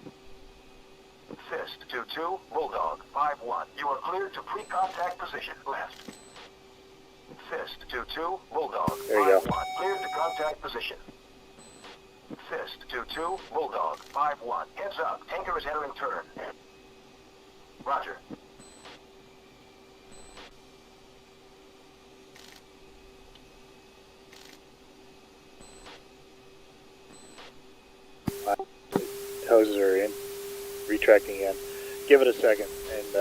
Fist 2-2, Bulldog 5-1. You are cleared to pre-contact position left. Fist 2-2, Bulldog 5-1. Cleared to contact position. Fist 2-2, Bulldog 5-1. Heads up, tanker is entering turn. Roger. Hoses are in, retracting in. Give it a second, and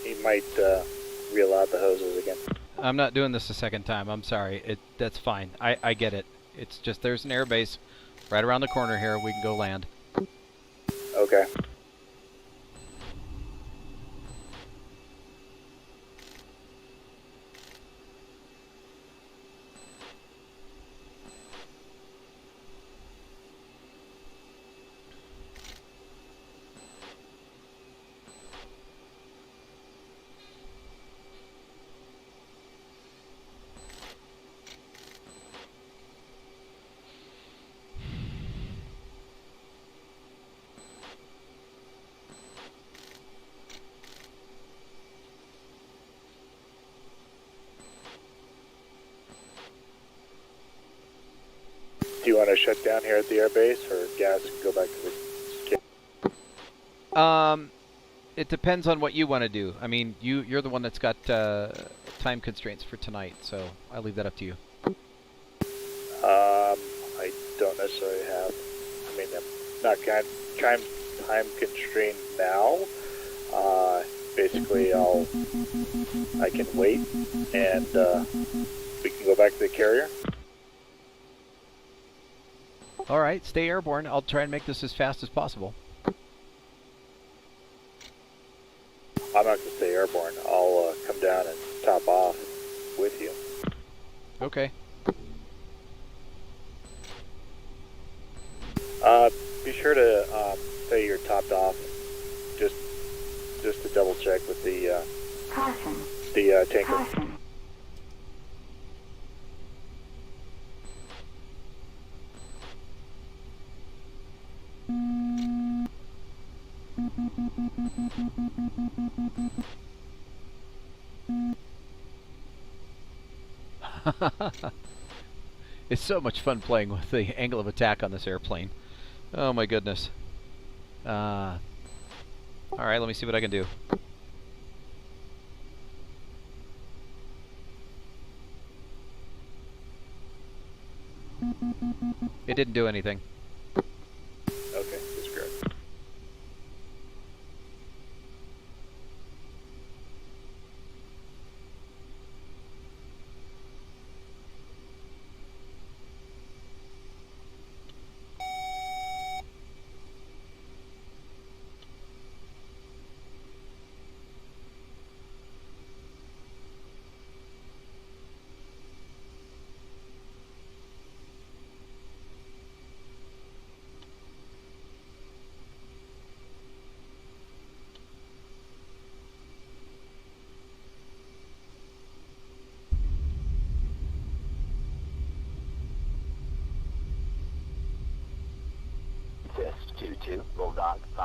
he might reel out the hoses again. I'm not doing this a second time. I'm sorry. That's fine. I get it. It's just there's an airbase right around the corner here. We can go land. Okay. Do you want to shut down here at the airbase, or gas can go back to the... It depends on what you want to do. I mean, you're the one that's got time constraints for tonight, so I'll leave that up to you. I don't necessarily have... I mean, I'm not time constrained now. Basically, I can wait, and we can go back to the carrier. All right, stay airborne. I'll try and make this as fast as possible. I'm not going to stay airborne. I'll come down and top off with you. Okay. Be sure to say you're topped off, just to double check with the tanker. Caution. It's so much fun playing with the angle of attack on this airplane. Oh my goodness. Alright, let me see what I can do. It didn't do anything. Okay, that's great.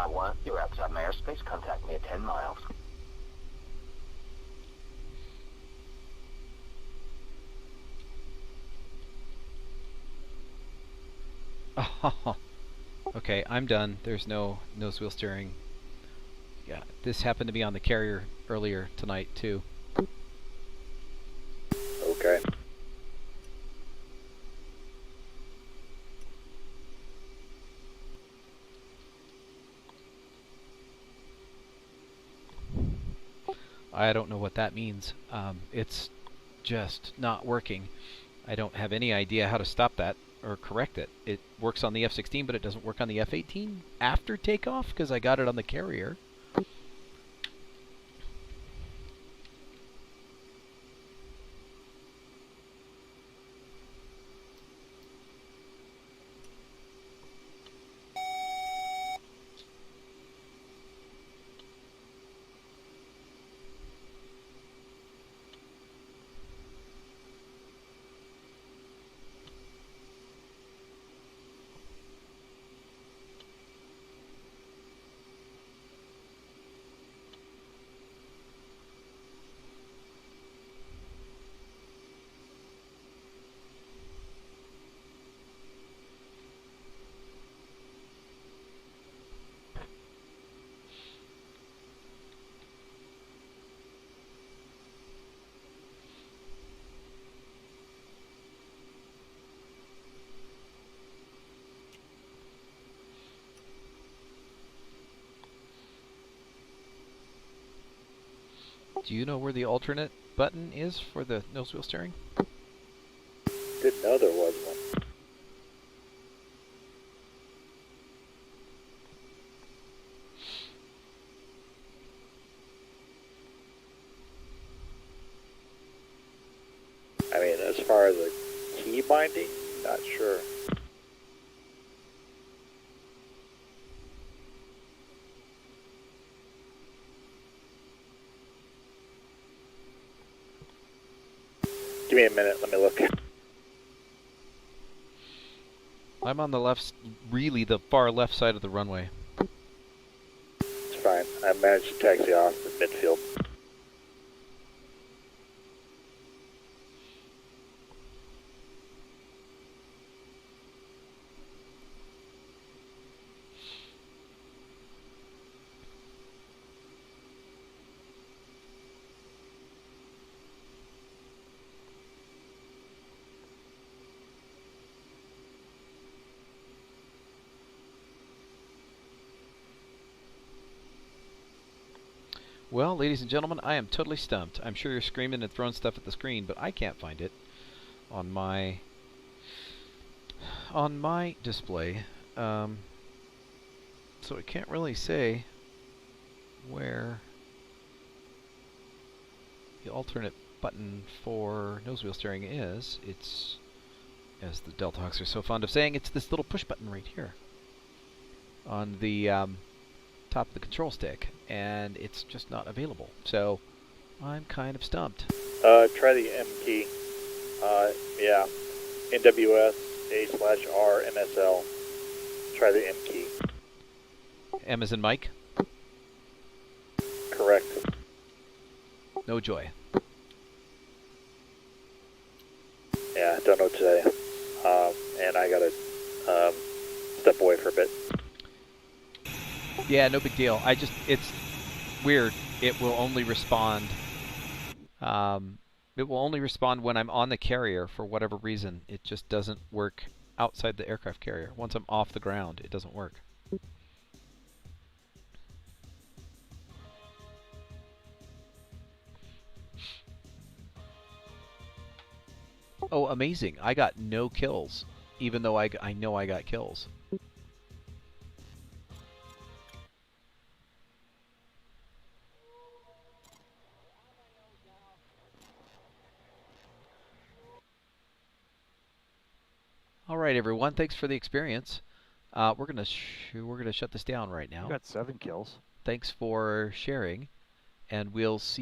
5-1, you're outside my airspace. Contact me at 10 miles. Oh, okay, I'm done. There's no nose wheel steering. Yeah, this happened to be on the carrier earlier tonight, too. Okay. I don't know what that means. It's just not working. I don't have any idea how to stop that or correct it. It works on the F-16, but it doesn't work on the F-18 after takeoff because I got it on the carrier. Do you know where the alternate button is for the nose wheel steering? Didn't know there was one. I mean, as far as a key binding, not sure. Give me a minute, let me look. I'm on the left, really the far left side of the runway. It's fine. I managed to taxi off the midfield. Well, ladies and gentlemen, I am totally stumped. I'm sure you're screaming and throwing stuff at the screen, but I can't find it on my display. So I can't really say where the alternate button for nose wheel steering is. It's, as the Delta Hawks are so fond of saying, it's this little push button right here on the top of the control stick, and it's just not available. So I'm kind of stumped. Try the M key. Yeah. NWS A/R MSL. Try the M key. M as in Mike? Correct. No joy. Yeah, don't know today. And I gotta step away for a bit. Yeah, no big deal. It's weird. It will only respond. It will only respond when I'm on the carrier for whatever reason. It just doesn't work outside the aircraft carrier. Once I'm off the ground, it doesn't work. Oh, amazing. I got no kills, even though I know I got kills. All right, everyone. Thanks for the experience. We're gonna shut this down right now. You got 7 kills. Thanks for sharing, and we'll see